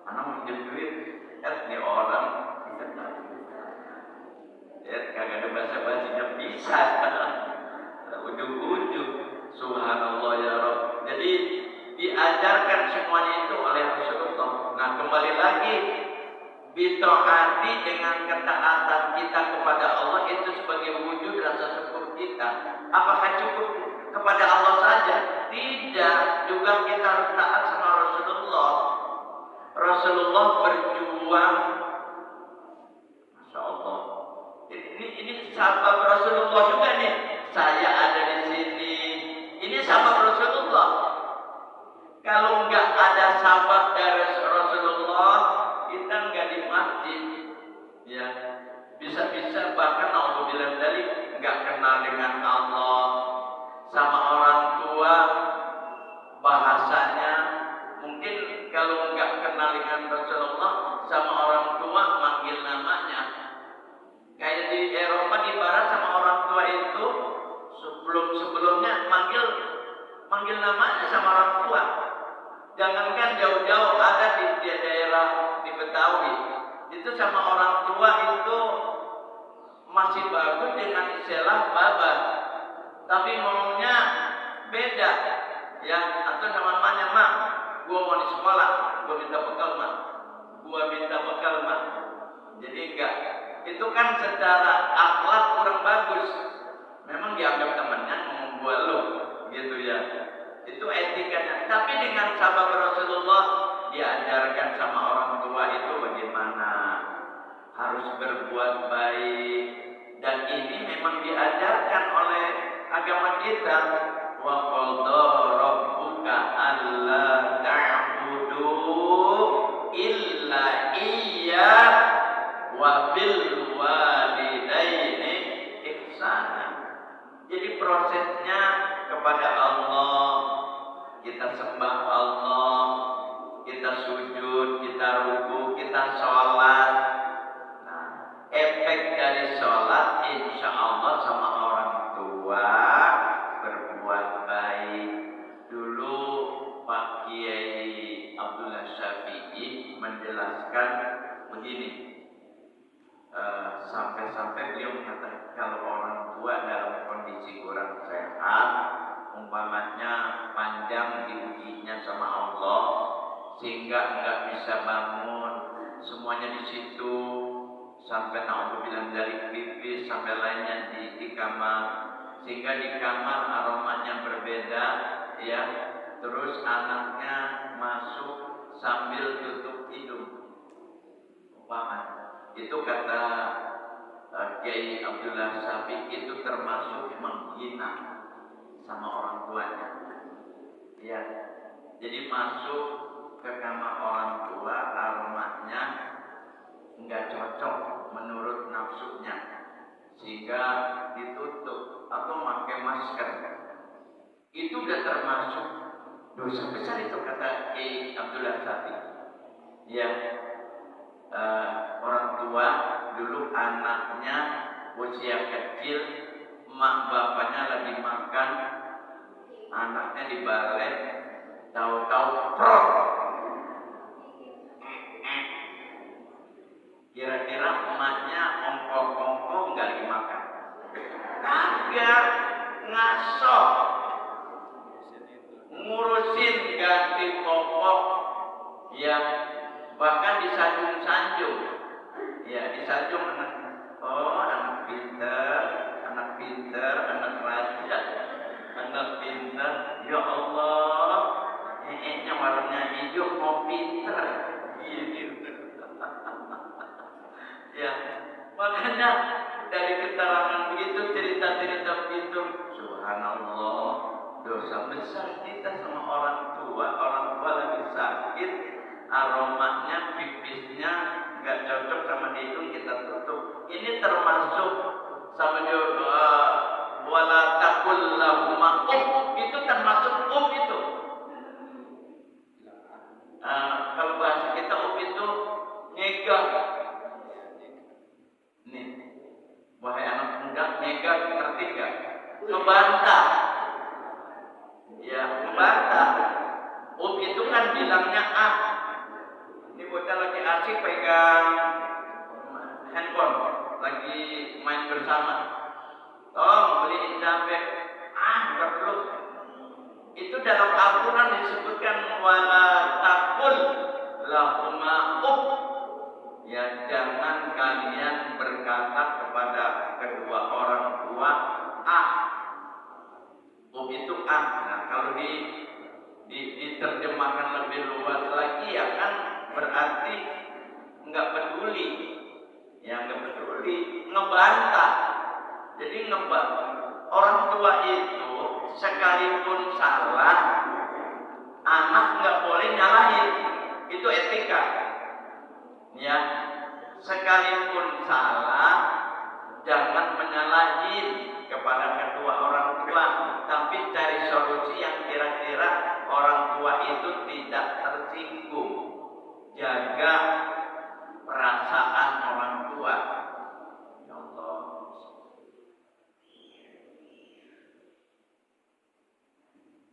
Anak mau pinjam duit. Nih orang ya kagak ada basa-basinya bisa. Ujung-ujung subhanallah ya Rabb. Jadi diajarkan semuanya itu oleh Rasulullah. Nah, kembali lagi bitaati dengan ketaatan kita kepada Allah itu sebagai wujud rasa syukur kita. Apakah cukup kepada Allah saja? Tidak, juga kita harus taat sama Rasulullah. Rasulullah berjuang. Masya Allah. Ini sahabat Rasulullah juga nih. Saya ada di sini. Ini sahabat Rasulullah. Kalau nggak ada sahabat dari Rasulullah, kita nggak di masjid. Ya, bisa-bisa bahkan alhamdulillah dari nggak kenal dengan Allah. manggil namanya sama orang tua. Jangankan jauh-jauh, ada di daerah di Betawi, itu sama orang tua itu masih bagus dengan istilah baba, tapi maunya beda, ya, atau namanya mak, gua mau di sekolah, gua minta bekal mak, jadi enggak, itu kan secara akhlak kurang bagus, memang dianggap temannya ngomong gua lu, gitu ya, itu etikanya. Tapi dengan sahabat Rasulullah diajarkan sama orang tua itu bagaimana harus berbuat baik, dan ini memang diajarkan oleh agama kita. Wa qadha rabbuka alla ta'budu illa iyyah wa bil walidaini ihsana. Jadi prosesnya kepada Allah, kita sembah Allah, kita sujud, kita ruku, kita sholat. Nah, efek dari sholat insya Allah sama orang tua berbuat baik. Dulu Pak Kiai Abdullah Syafi'i menjelaskan begini, sampai-sampai beliau mengatakan kalau orang tua dalam kondisi kurang sehat, umpamanya panjang diujinya sama Allah sehingga enggak bisa bangun, semuanya di situ, sampai naudzubillah dari pipis sampai lainnya di kamar, sehingga di kamar aromanya berbeda, ya. Terus anaknya masuk sambil tutup hidung, umpamanya. Itu kata Kiai Abdullah Syafi'i itu termasuk menghina sama orang tuanya. Ya, jadi masuk ke kamar orang tua aromanya enggak cocok menurut nafsunya, sehingga ditutup atau pakai masker. Itu udah termasuk dosa besar itu kata Kiai Abdullah Syafi'i. Ya, orang tua dulu anaknya usia kecil, mak bapaknya lagi makan, anaknya dibalik, tahu-tahu prok. Kira-kira emaknya ongkong-ongkong nggak lagi makan? Kagak, ngaso, ngurusin ganti popok, ya, bahkan disanjung-sanjung, ya, disanjung anak. Oh, anak pinter, anak raja, anak pinter. Ya Allah, ini warnanya hijau mau pinter, gitu. Ya, makanya dari keterangan begitu, cerita-cerita begitu, subhanallah, dosa besar kita sama orang tua lagi sakit, aromanya, pipisnya nggak cocok sama hidung, kita tutup. Ini termasuk sama juga wala taqul lahuma itu termasuk itu. Kalau bahasa kita itu nyegah. Nih, wahai anak muda, nyegah ngerti gak? Ngebantah. Ya, ngebantah. Itu kan bilangnya ini bocah lagi asik pegang handphone, lagi main bersama. Beliin cabai. Enggak perlu. Itu dalam Al-Quran disebutkan wala taqul lahuma ya, jangan kalian berkata kepada kedua orang tua itu Nah, kalau diterjemahkan lebih luas lagi, ya kan berarti nggak peduli, ya, nggak peduli, ngebantah. Jadi orang tua itu sekalipun salah, anak nggak boleh nyalahin, itu etika. Ya, sekalipun salah, jangan menyalahin kepada kedua orang tua, tapi cari solusi yang kira-kira orang tua itu tidak tersinggung. Jaga perasaan orang tua. Ya Allah.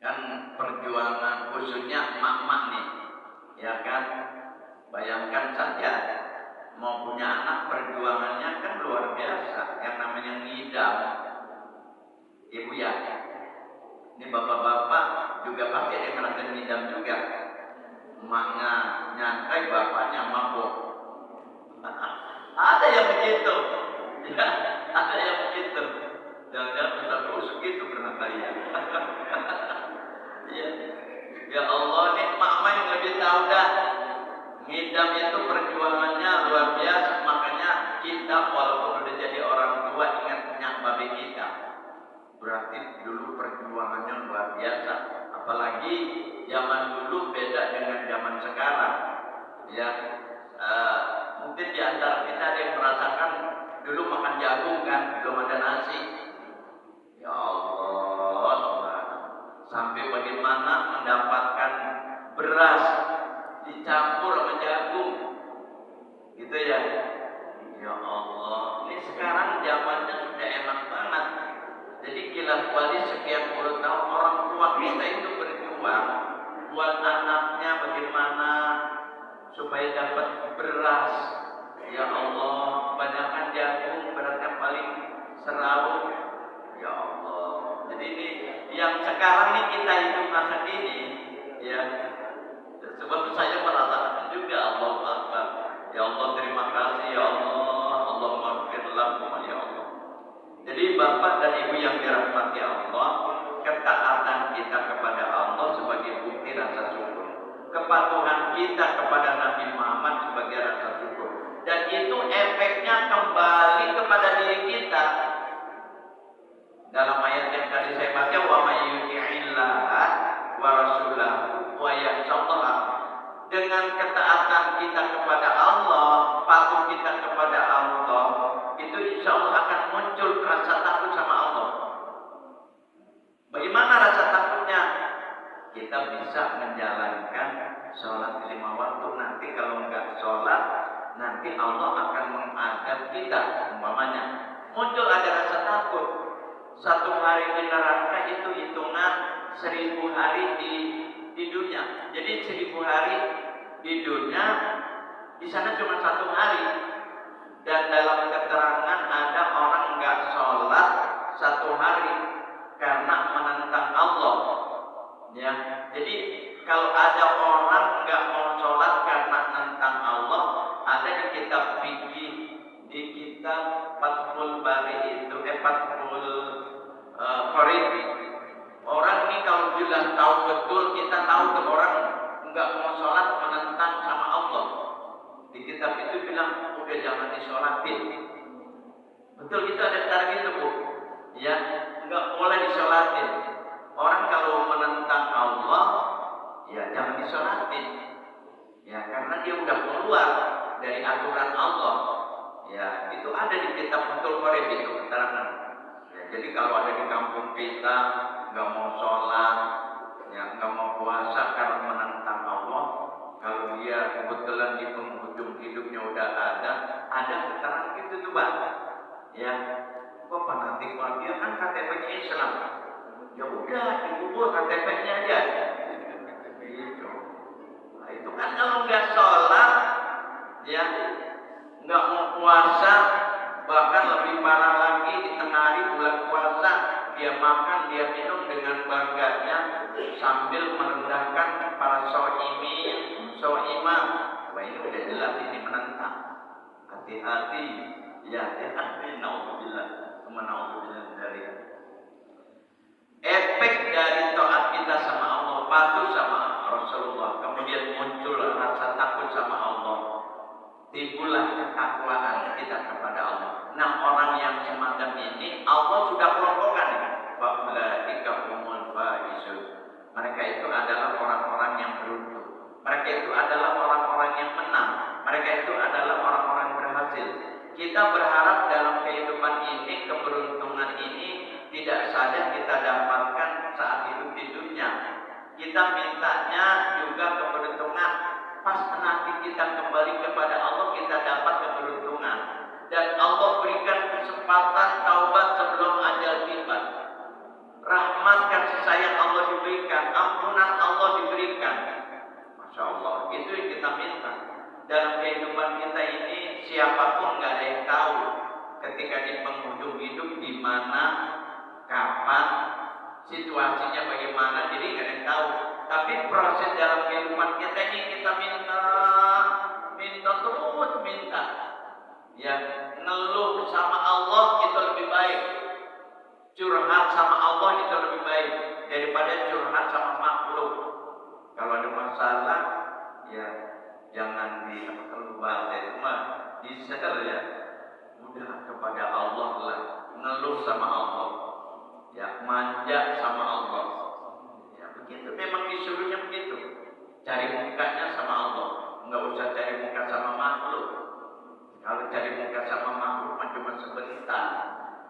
Kan perjuangan khususnya emak-emak nih, ya kan? Bayangkan saja mau punya anak, perjuangannya kan luar biasa. Yang namanya ngidam, ibu ya. Ini bapak-bapak juga pasti ada yang ngerasain ngidam juga. Emaknya nyantai, bapaknya mabuk. Ada yang begitu, ya, ada yang begitu. Jangan-jangan bisa tusuk gitu pernah kalian. Ya, ya Allah, nih emak-emak yang lebih tahu dah. Ngidam itu perjuangannya luar biasa. Makanya kita walaupun udah jadi orang tua ingat punya babi kita. Berarti dulu perjuangannya luar biasa. Apalagi zaman dulu beda dengan zaman sekarang. Ya, mungkin di antara kita ada yang merasakan dulu makan jagung kan, belum ada nasi. Ya Allah, sampai bagaimana mendapatkan beras dicampur sama jagung, gitu ya. Ya Allah, ini sekarang zamannya sudah enak banget. Jadi kilas balik sekian puluh tahun orang tua kita itu berjuang buat anaknya bagaimana supaya dapat beras. Ya Allah, kebanyakan jagung berarti yang paling serau. Ya Allah, jadi ini yang sekarang ini kita hidup masa ini, ya. Sebab saya merasakan juga Allah Akbar. Ya Allah, terima kasih ya Allah. Allah maafkan ya Allah. Jadi bapak dan ibu yang dirahmati Allah, ketaatan kita kepada Allah sebagai bukti rasa syukur, kepatuhan kita kepada Nabi Muhammad sebagai rasa syukur, dan itu efeknya kembali kepada diri kita. Dalam ayat yang tadi saya baca, wa may yuti'illah wa rasulahu wa yakhshallah, dengan ketaatan kita kepada Allah, patuh kita kepada Allah, itu insya Allah akan muncul rasa takut sama Allah. Bagaimana rasa takutnya? Kita bisa menjalankan sholat 5 waktu. Nanti kalau nggak sholat, nanti Allah akan mengadab kita. Umpamanya muncul ada rasa takut. 1 hari di neraka itu hitungan 1000 hari di dunia. Jadi 1000 hari di dunia, di sana cuma 1 hari. Dan dalam keterangan ada orang nggak sholat 1 hari karena menentang Allah. Ya, jadi kalau ada orang nggak mau sholat karena menentang Allah, ada di kitab fikih, di kitab Fathul Bari itu, Fathul Qorib. Orang ini kalau jelas tahu betul, kita tahu tuh orang nggak mau sholat menentang sama Allah. Di kitab itu bilang udah jangan disolatin. Betul, itu ada cara gitu bu. Ya, nggak boleh disolatin. Orang kalau menentang Allah, ya jangan disolatin. Ya, karena dia udah keluar dari aturan Allah. Ya, itu ada di kitab Fathul Qorib itu keterangan. Ya, jadi kalau ada di kampung kita nggak mau sholat, ya nggak mau puasa karena menentang Allah, kalau dia kebetulan di penghujung hidupnya udah ada keterangan gitu tuh bang. Ya, kok fanatik banget, dia kan KTP-nya Islam. Ya udah dikubur KTP-nya aja. Gitu. Nah, itu kan kalau nggak sholat, ya nggak mau puasa, bahkan lebih parah lagi di tengah hari bulan puasa dia makan, dia minum dengan bangganya sambil merendahkan para so'imah. Wah, ini udah jelas ini menentang. Hati-hati, ya hati-hati. Naudzubillah, dari efek dari taat kita sama Allah, patuh sama Rasulullah, kemudian muncul rasa takut sama Allah, timbullah ketakwaan kita kepada Allah. Nah, orang yang semacam ini Allah sudah kelompokkan, faulaika humul faizun. Mereka itu adalah orang-orang yang beruntung. Mereka itu adalah orang-orang yang menang. Mereka itu adalah orang-orang yang berhasil. Kita berharap dalam kehidupan ini, keberuntungan ini tidak saja kita dapatkan saat hidup di dunia. Kita mintanya juga keberuntungan pas nanti kita kembali kepada Allah, kita dapat keberuntungan. Dan Allah berikan kesempatan taubat sebelum ajal tiba. Rahmat kasih sayang Allah diberikan. dalam kehidupan kita ini siapapun nggak ada yang tahu ketika di penghujung hidup di mana, kapan, situasinya bagaimana, jadi nggak ada yang tahu. Tapi proses dalam kehidupan kita ini kita minta terus minta. Ya, ngeluh sama Allah itu lebih baik. Curhat sama Allah itu lebih baik daripada curhat sama makhluk. Kalau ada masalah, ya jangan keluar itu mah disedar ya. Udah kepada Allah lah, ngeluh sama Allah. Ya, manja sama Allah. Ya, begitu memang disuruhnya begitu. Cari mukanya sama Allah, nggak usah cari muka sama makhluk. Kalau cari muka sama makhluk cuma sebentar,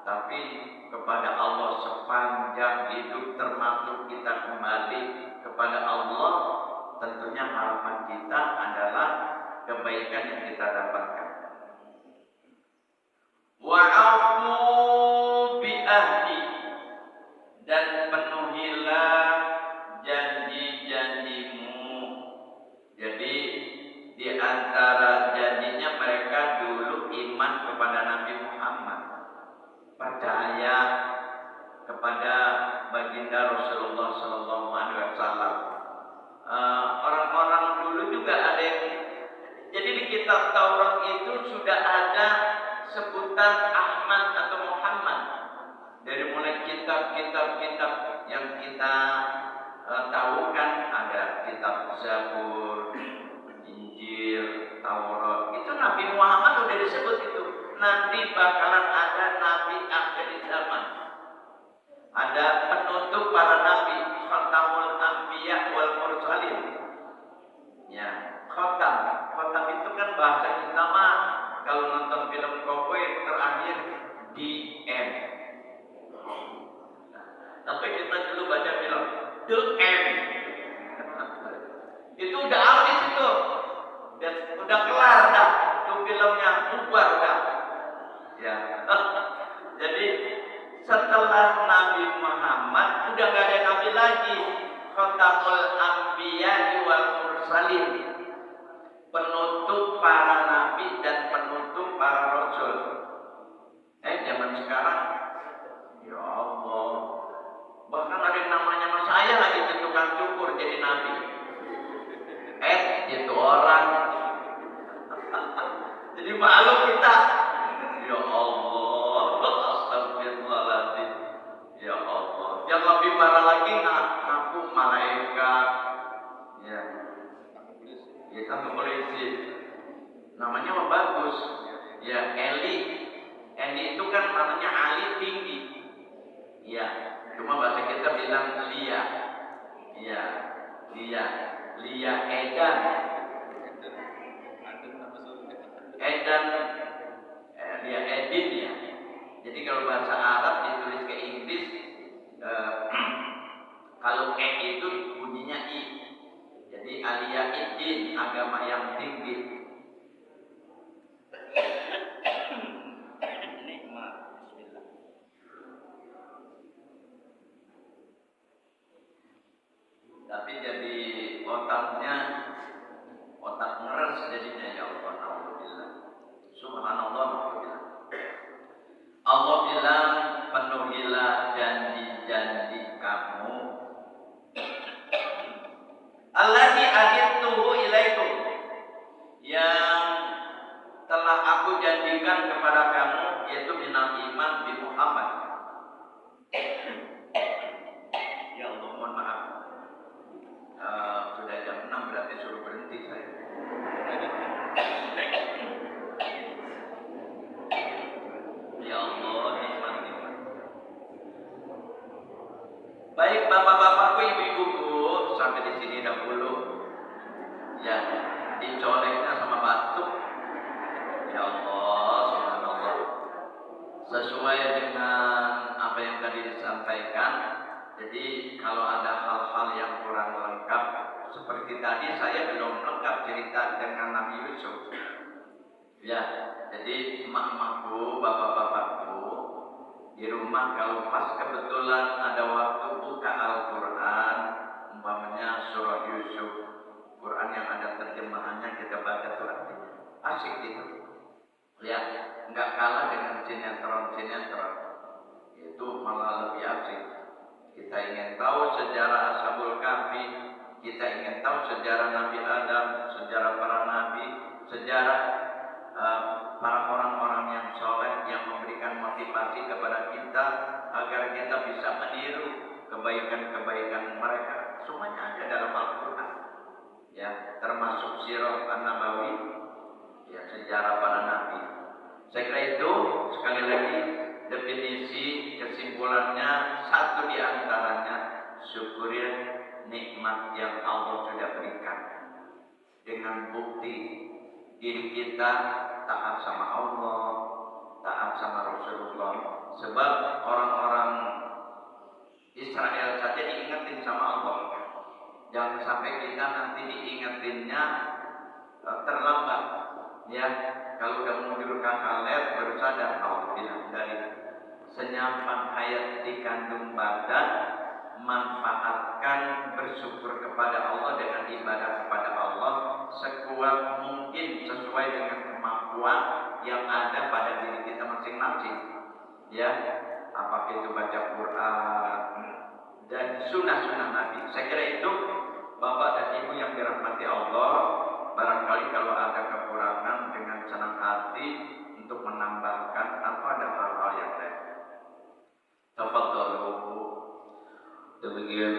tapi kepada Allah sepanjang hidup, termasuk kita kembali kepada Allah, tentunya harapan kita adalah kebaikan yang kita dapatkan. Wa'afu bi ahdi, dan penuhilah janji-janjimu. Jadi di antara janjinya mereka dulu iman kepada Nabi Muhammad, percaya kepada baginda Rasulullah Sallallahu Alaihi Wasallam. Orang-orang dulu juga ada yang, jadi di kitab Taurat itu sudah ada sebutan Ahmad atau Muhammad. Dari mulai kitab-kitab yang kita tahu kan, ada kitab Zabur, Injil, Taurat. Itu Nabi Muhammad udah disebut itu. Nanti bakalan ada Nabi akhir zaman. Ada penutup para nabi, Khatamul Anbiya wal Mursalin. Ya, khatam. Khatam itu kan bahasa kita mah kalau nonton film cowboy terakhir di end. Tapi kita dulu baca film The End. Itu udah habis itu. Udah kelar dah. Itu filmnya bubar dah. Ya. Jadi setelah Nabi Muhammad udah gak ada nabi lagi. Khatamul Anbiya wal Mursalin, penutup para nabi dan penutup para rasul. Zaman sekarang, ya Allah, bahkan ada yang namanya mas saya lagi tukang cukur jadi nabi. Itu orang. Jadi malu kita. Ya Allah, astagfirullahaladzim. Ya Allah, yang lebih parah lagi ngaku malaikat. Ya, ya sama polisi. Namanya mah bagus. Ya, Eli itu kan namanya Ali tinggi. Ya, cuma bahasa kita bilang Lia. Ya, Lia Edan. Lia Edin ya. Jadi kalau bahasa Arab ditulis ke Inggris, kalau E itu bunyinya I. Jadi Alia Idin, agama yang tinggi. Nikmat, bismillah. Tapi jadi otak ngeres jadinya, ya Allah, alhamdulillah. Subhanallah, alhamdulillah. Allah bilang, penuhilah janji-janji kamu. Alladzi ahidtuhu ilaikum, yang telah aku janjikan kepada kamu, yaitu minal iman bi Muhammad. Ya Allah, mohon maaf. Sudah jam 6 berarti suruh berhenti saya. Ya Allah, nikmat. Baik bapak-bapakku, ibu-ibuku, sampai di sini dahulu. Ya, dicoleknya sama batu. Ya Allah, subhanallah. Sesuai dengan apa yang tadi disampaikan. Jadi kalau ada hal-hal yang kurang lengkap, seperti tadi saya belum lengkap cerita dengan Nabi Yusuf. Ya, jadi emak-emakku, bapak-bapakku, di rumah kalau pas kebetulan ada waktu buka Al-Quran, umpamanya surah Yusuf, Quran yang ada terjemahannya kita baca tuh artinya. tahu sejarah Ashabul Kahfi, kita ingin tahu sejarah Nabi Adam, sejarah para nabi, sejarah para orang-orang yang soleh yang memberikan motivasi kepada kita agar kita bisa meniru kebaikan-kebaikan mereka. Semuanya ada dalam Al-Quran, ya, termasuk sirah an-nabawi, ya, sejarah para nabi. Saya kira itu sekali lagi definisi kesimpulannya, satu di antaranya syukuri nikmat yang Allah sudah berikan dengan bukti diri kita taat sama Allah, taat sama Rasulullah. Sebab orang-orang Israel saja diingetin sama Allah. Jangan sampai kita nanti diingetinnya terlambat. Ya, kalau udah mundur ke Kaleb baru sadar, alhamdulillah, dari senyaman hayat dikandung badan, manfaatkan bersyukur kepada Allah dengan ibadah kepada Allah sekuat mungkin sesuai dengan kemampuan yang ada pada diri kita masing-masing. Ya, apakah itu baca Quran dan sunnah-sunnah Nabi. Saya kira itu Bapak dan Ibu yang dirahmati Allah. Barangkali kalau ada kekurangan dengan senang hati untuk menambahkan atau ada hal-hal yang lain. Tafadhalu. Demikian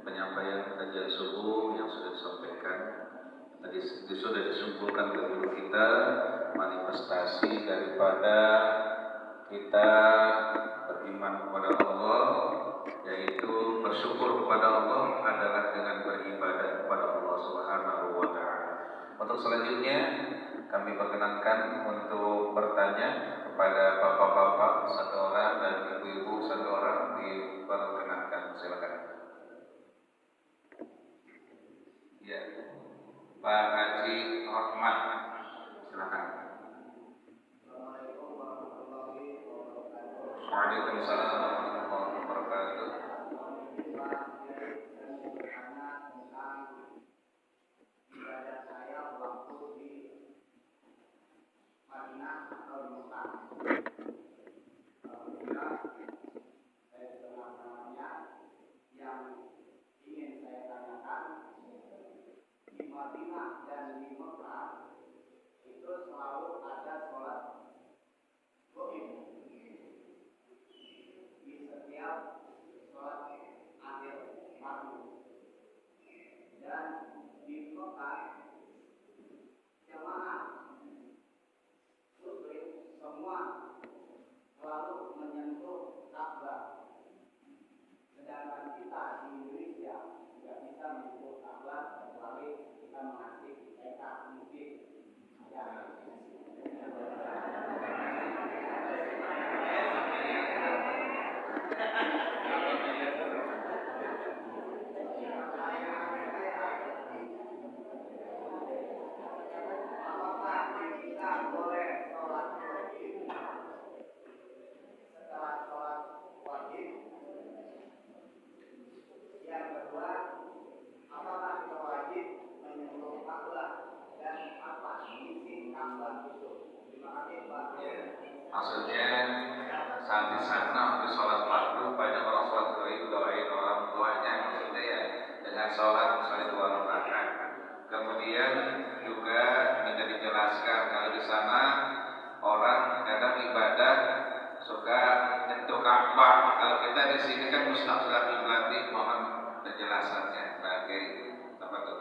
penyampaian kajian subuh yang sudah disampaikan. Tadi sudah disimpulkan oleh guru kita, manifestasi daripada kita beriman kepada Allah, yaitu bersyukur kepada Allah adalah dengan beribadah kepada Allah Subhanahu wa Ta'ala. Untuk selanjutnya kami perkenankan untuk bertanya kepada bapak-bapak satu orang dan ibu-ibu satu orang, diperkenankan, silakan. Ya, Pak Haji Rahmat, silakan. Waalaikumsalam warahmatullahi wabarakatuh. Madinah dan di Mekah itu selalu ada sholat goib di setiap sholat akhir maghrib, dan di Mekah jamaah muslim semua selalu menyentuh Ka'bah, sedangkan kita di Indonesia tidak bisa menyentuh Ka'bah kecuali kita mengasih tekad mungkin ya. Apakah kita boleh sholat wajib setelah sholat wajib? Yang kedua, apakah kita wajib menyentuh Ka'bah dan apa isi Ka'bah itu? Terima kasih Pak. Maksudnya saat di sana di sholat fardu banyak orang sholat goib doain orang tuanya, maksudnya ya dengan sholat misalnya 2 rakaat. Kemudian juga minta dijelaskan kalau di sana orang kadang ibadah suka nyentuh Ka'bah. Kalau kita di sini kan mustaqbil qiblat, mohon penjelasannya sebagai apa tuh?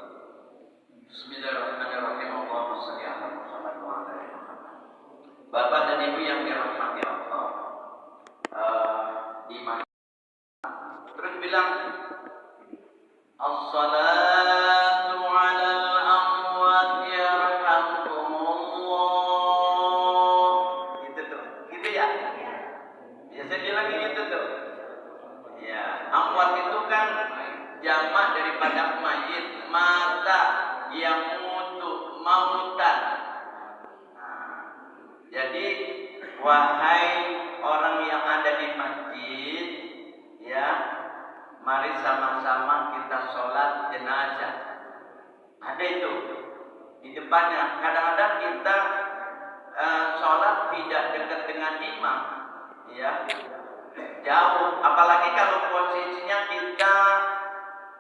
Bismillahirrahmanirrahim. Allahumma shalli ala Muhammad wa ala ali Muhammad. Bapak dan Ibu yang dirahmati Allah, iman terus bilang as-salatu 'alal amwat yarhamkumullah. Gitu tuh. Gitu ya? Biasa bilang gitu tuh. Ya, amwat itu kan jamak daripada mayit, mata yang mutu, mautan. Nah, jadi wahai orang yang ada di masjid, ya, mari sama-sama kita sholat jenazah. Ada itu di depannya. Kadang-kadang kita sholat tidak dekat dengan imam, ya. jauh. Apalagi kalau posisinya kita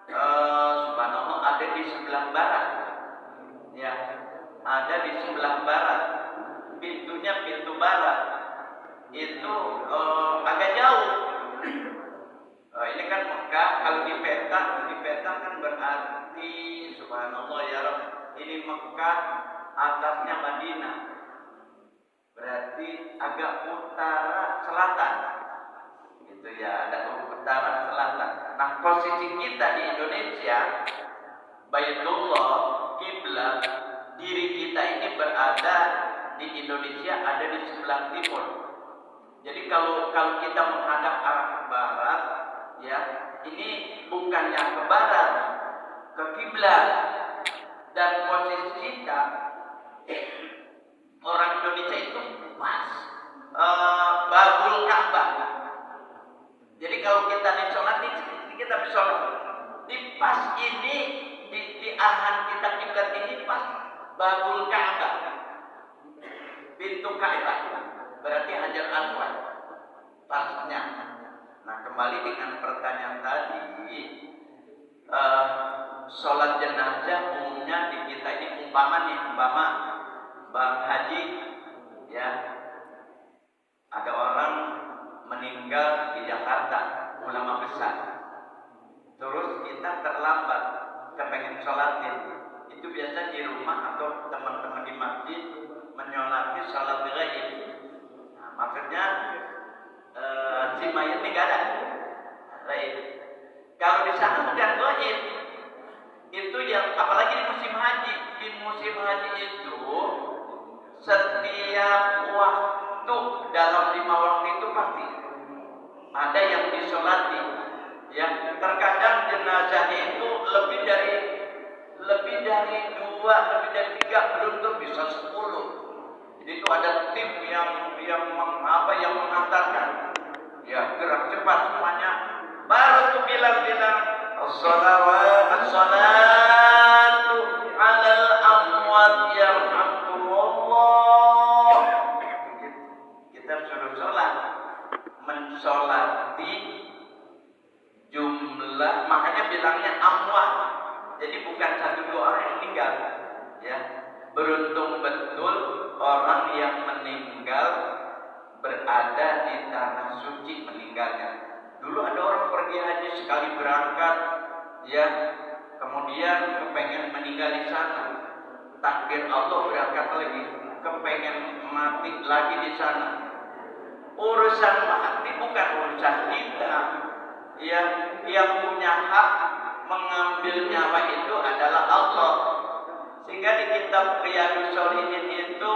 subhanallah ada di sebelah barat, ya, ada di sebelah barat, pintunya pintu barat, itu agak jauh. Ini kan Mekah, kalau di peta kan berarti subhanallah ya Rabb, ini Mekah, atasnya Madinah, berarti agak utara selatan, gitu ya, ada utara selatan. Nah, posisi kita di Indonesia, Baitullah, kiblat, diri kita ini berada di Indonesia, ada di sebelah timur. Jadi kalau kita menghadap arah ke barat, ya, ini bukannya ke barat, ke kiblat. Dan posisi kita orang Indonesia itu pas babul Ka'bah. Jadi kalau kita sholat kita bisa sholat di pas ini, di arahan kita kiblat ini pas babul Ka'bah, pintu Ka'bah, berarti Hajar Aswad pasnya. Nah, kembali dengan pertanyaan tadi, sholat jenazah umumnya di kita ini umpama Bang Haji, ya, ada orang meninggal di Jakarta, ulama besar, terus kita terlambat, kepengen sholatin, itu biasa di rumah atau teman-teman di masjid menyolati sholat ghaib. Nah, maksudnya si mayat ini gak ada ghaib. Kalau di sana bukan ghaib, itu yang apalagi di musim haji. Di musim haji itu setiap waktu dalam 5 waktu itu pasti ada yang disolati. Yang terkadang jenazahnya itu lebih dari 2, lebih dari 3, belum tuh bisa 10. Jadi itu ada tim yang mengantarkan. Ya, gerak cepat semuanya. Baru tuh bilang as-salatu 'alal amwat yarhamkumullah. Kita suruh sholat, mensolati jumlah, makanya bilangnya amwat. Jadi bukan 1-2 orang yang meninggal, ya. Beruntung betul orang yang meninggal berada di tanah suci meninggalnya. Dulu ada orang pergi haji sekali berangkat, ya, kemudian kepengen meninggal di sana. Takdir Allah berangkat lagi, kepengen mati lagi di sana. Urusan mati bukan urusan kita, ya. Yang punya hak mengambil nyawa itu adalah Allah. Sehingga di kitab Riyadhus Shalihin itu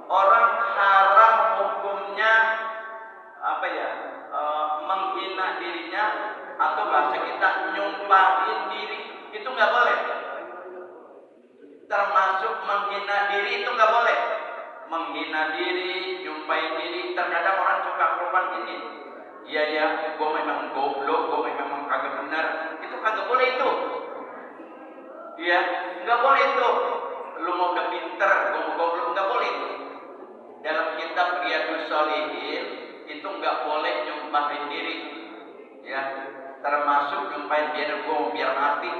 orang haram hukumnya apa ya, menghina dirinya, atau bahasa kita nyumpahin diri, itu nggak boleh. Termasuk menghina diri itu nggak boleh. Menghina diri, nyumpahin diri. Terkadang orang suka korban gini, iya ya, gue memang goblok, gue memang kagak benar. Itu kagak boleh itu. Iya, nggak boleh itu. Lu mau udah pinter, gue mau goblok, nggak boleh itu. Dalam kitab Riyadhus Shalihin itu nggak boleh nyumpahin diri, ya. Termasuk nyumpahin diri gue biar mati,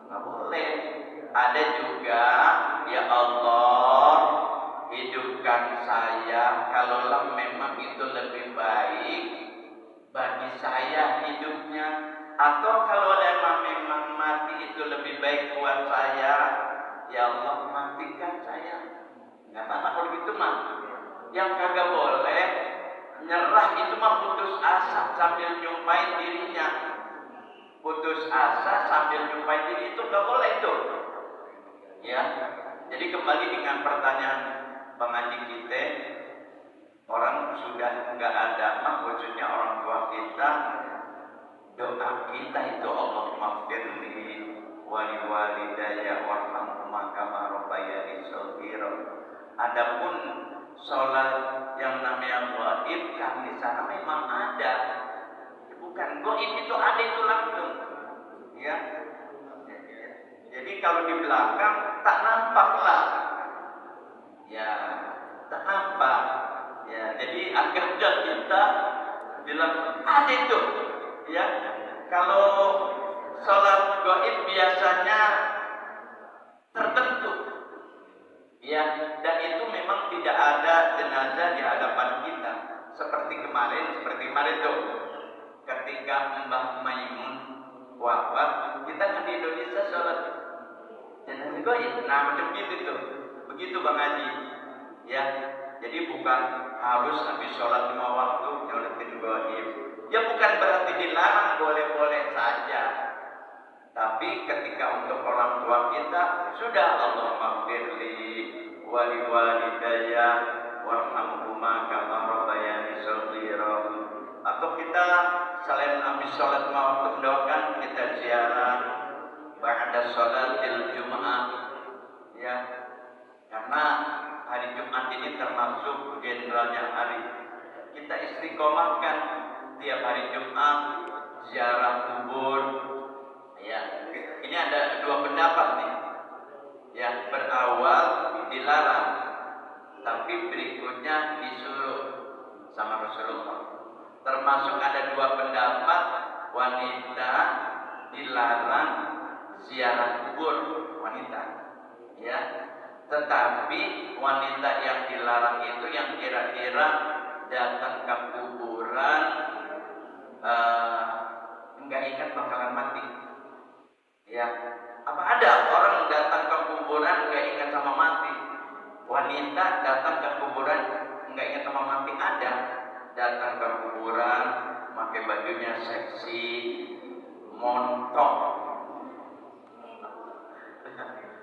nggak boleh. Ada juga, ya Allah, hidupkan saya kalaulah memang itu lebih baik bagi saya hidupnya, atau kalau memang mati itu lebih baik buat saya, ya Allah matikan saya. Nggak apa-apa kalau gitu mah. Yang kagak boleh nyerah itu mah putus asa sambil nyumpahin dirinya. Putus asa sambil nyumpahin diri itu nggak boleh itu, ya. Jadi kembali dengan pertanyaan pengaji kita, orang sudah nggak ada mah, khususnya orang tua kita, doa kita itu Allahumma firli wali walidayya warhamhuma kama rabbayani shaghira. Adapun sholat yang namanya ghaib kan di sana memang ada, bukan ghaib itu ada itu langsung, ya. Jadi kalau di belakang tak nampak lah, ya, tak nampak, ya. Jadi agar kita Bilang ada itu, ya. Kalau sholat gaib biasanya tertentu, ya, dan itu memang tidak ada jenazah di hadapan kita. Seperti kemarin tuh, ketika Mbah Maimun wafat, kita kan di Indonesia sholat jenazah gaib. Nah, macam gitu tuh, begitu Bang Haji, ya. Jadi bukan harus habis sholat 5 waktu nyolatin gaib. Ya bukan berarti dilarang, boleh-boleh saja. Tapi ketika untuk orang tua kita sudah Allahumma firli wali walidayya warhamhuma kama rabbayani shaghira. Atau kita selain habis sholat 5 waktu mendoakan, kita ziarah ba'da sholatil Jum'ah, ya. Karena hari Jumat ini termasuk generalnya hari kita istiqomahkan tiap hari Jumat ziarah kubur, ya. Ini ada 2 pendapat nih, ya. Berawal dilarang, tapi berikutnya disuruh sama Rasulullah. Termasuk ada 2 pendapat, wanita dilarang ziarah kubur, wanita, ya. Tetapi wanita yang dilarang itu yang kira-kira datang ke kuburan enggak ingat bakalan mati, ya. Apa ada orang datang ke kuburan enggak ingat sama mati? Wanita datang ke kuburan enggak ingat sama mati? Ada. Datang ke kuburan pakai bajunya seksi, montok.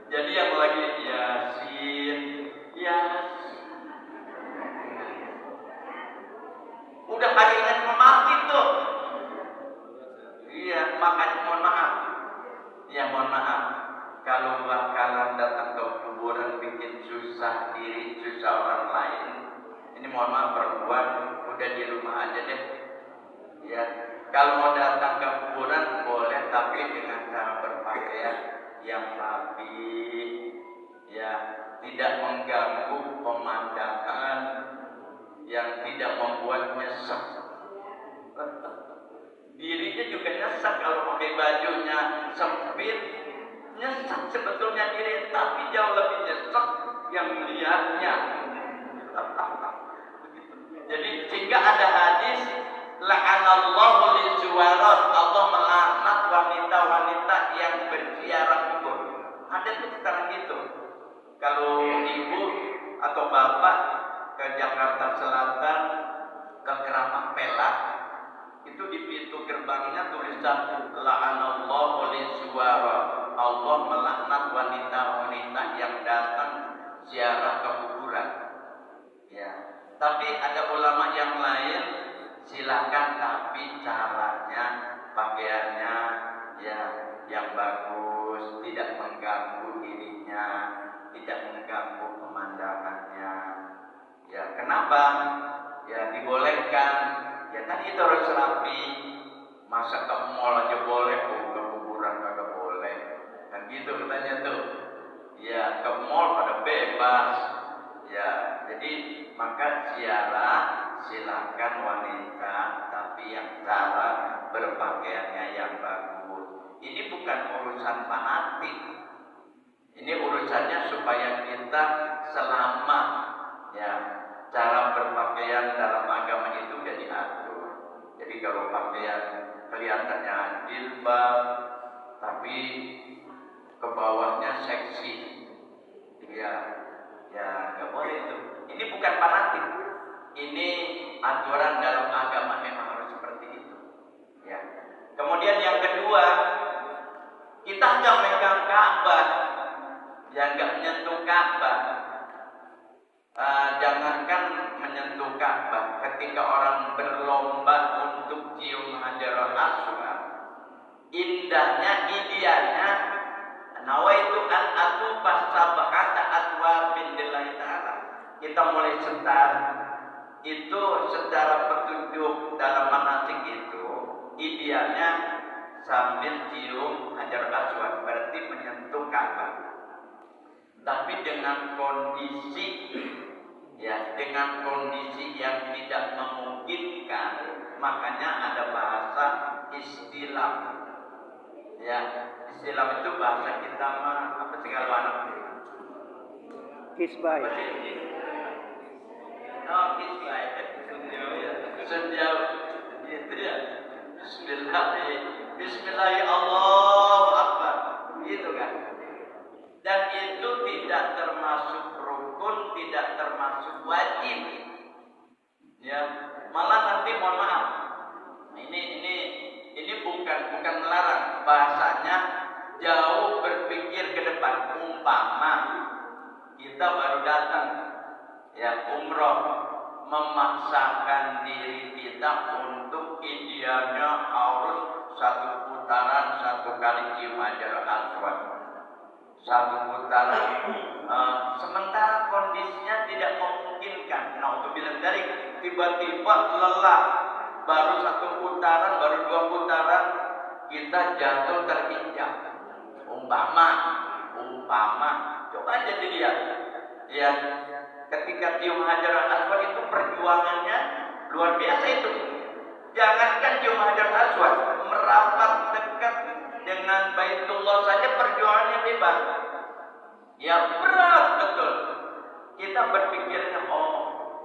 Jadi yang lagi Yasin, udah kagak ingat sama mati tuh. Iya, makanya mohon maaf. Ya mohon maaf. Kalau bakalan datang ke kuburan bikin susah diri, susah orang lain. Ini mohon maaf perempuan, udah di rumah aja deh. Ya, kalau mau datang ke kuburan boleh, tapi dengan cara berpakaian yang rapi, ya, tidak mengganggu pemandangan, yang tidak membuat nyesek. Dirinya juga nyesek kalau pakai bajunya sempit, nyesek sebetulnya diri, tapi jauh lebih nyesek yang melihatnya. Jadi sehingga ada hadis la'anallahu lizuwarat, Allah melaknat wanita-wanita yang berziarah kubur. Ada tuh sekarang gitu. Kalau ibu atau bapak ke Jakarta Selatan, ke Keramat Pelak, itu di pintu gerbangnya tulisan la'anallahu lizuwarat, Allah melaknat wanita-wanita yang datang ziarah ke kuburan. Ya. Tapi ada ulama yang lain, silakan, tapi caranya, pakaiannya, ya, yang bagus, tidak mengganggu dirinya, tidak mengganggu pemandangannya. Ya, kenapa? Ya, dibolehkan. Ya, tadi itu harus rapi. Masa ke mall aja boleh, ke kuburan kagak boleh. Kan gitu katanya tuh. Ya, ke mall pada bebas. Ya, jadi maka ziarah silakan wanita, tapi yang cara berpakaiannya yang bagus. Ini bukan urusan fanatik. Ini urusannya supaya kita selamat. Ya, cara berpakaian dalam agama itu udah diatur. Jadi kalau pakaian kelihatannya jilbab, tapi ke bawahnya seksi, ya nggak boleh itu. Ini bukan fanatik. Ini aturan dalam agama memang harus seperti itu. Ya. Kemudian yang kedua, kita nggak megang Ka'bah, ya nggak menyentuh Ka'bah. Jangankan menyentuh Ka'bah, ketika orang berlomba untuk cium Hajarul Aswad, indahnya, idealnya, nawaitu an atufa sab'ata atwabin lillahi ta'ala. Kita mulai setar itu secara petunjuk dalam manasik itu idealnya sambil cium Hajarul Aswad, berarti menyentuh Ka'bah. Tapi dengan kondisi, ya, dengan kondisi yang tidak memungkinkan, Makanya ada bahasa istilah. Ya, istilah itu bahasa kita mah apa sih kalau anak? Kisbay. Oh, kisbay. Senjau. Gitu ya. Bismillah, Allahu Akbar. Gitu kan. Dan itu tidak termasuk rukun, tidak termasuk wajib. Ya, malah nanti mohon maaf. Ini bukan melarang, bahasanya jauh berpikir ke depan. Umpama kita baru datang ya umroh, memaksakan diri kita untuk idealnya harus satu putaran 1 kali cium Hajar Aswad, 1 putaran. Sementara kondisinya tidak memungkinkan. Naudzubillah dari tiba-tiba lelah, baru 1 putaran, baru 2 putaran kita jatuh terinjak. Umpama, coba aja dilihat. Ya, ketika cium Hajar Aswad itu perjuangannya luar biasa itu. Jangankan cium Hajar Aswad, merapat dekat dengan Baitullah saja perjuangannya bebas. Ya berat betul. Kita berpikirnya, oh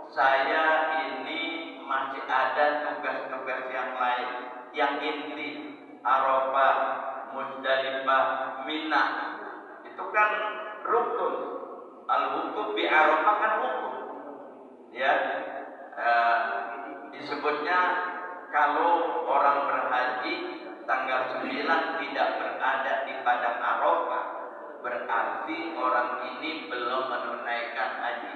saya ini masih ada tugas-tugas yang lain, yang inti, Arafah, Muzdalifah, Mina. Itu kan rukun. Al-wukuf bi Arafah kan rukun. Ya, disebutnya kalau orang berhaji tanggal 9 tidak berada di padang Arafah, berarti orang ini belum menunaikan haji.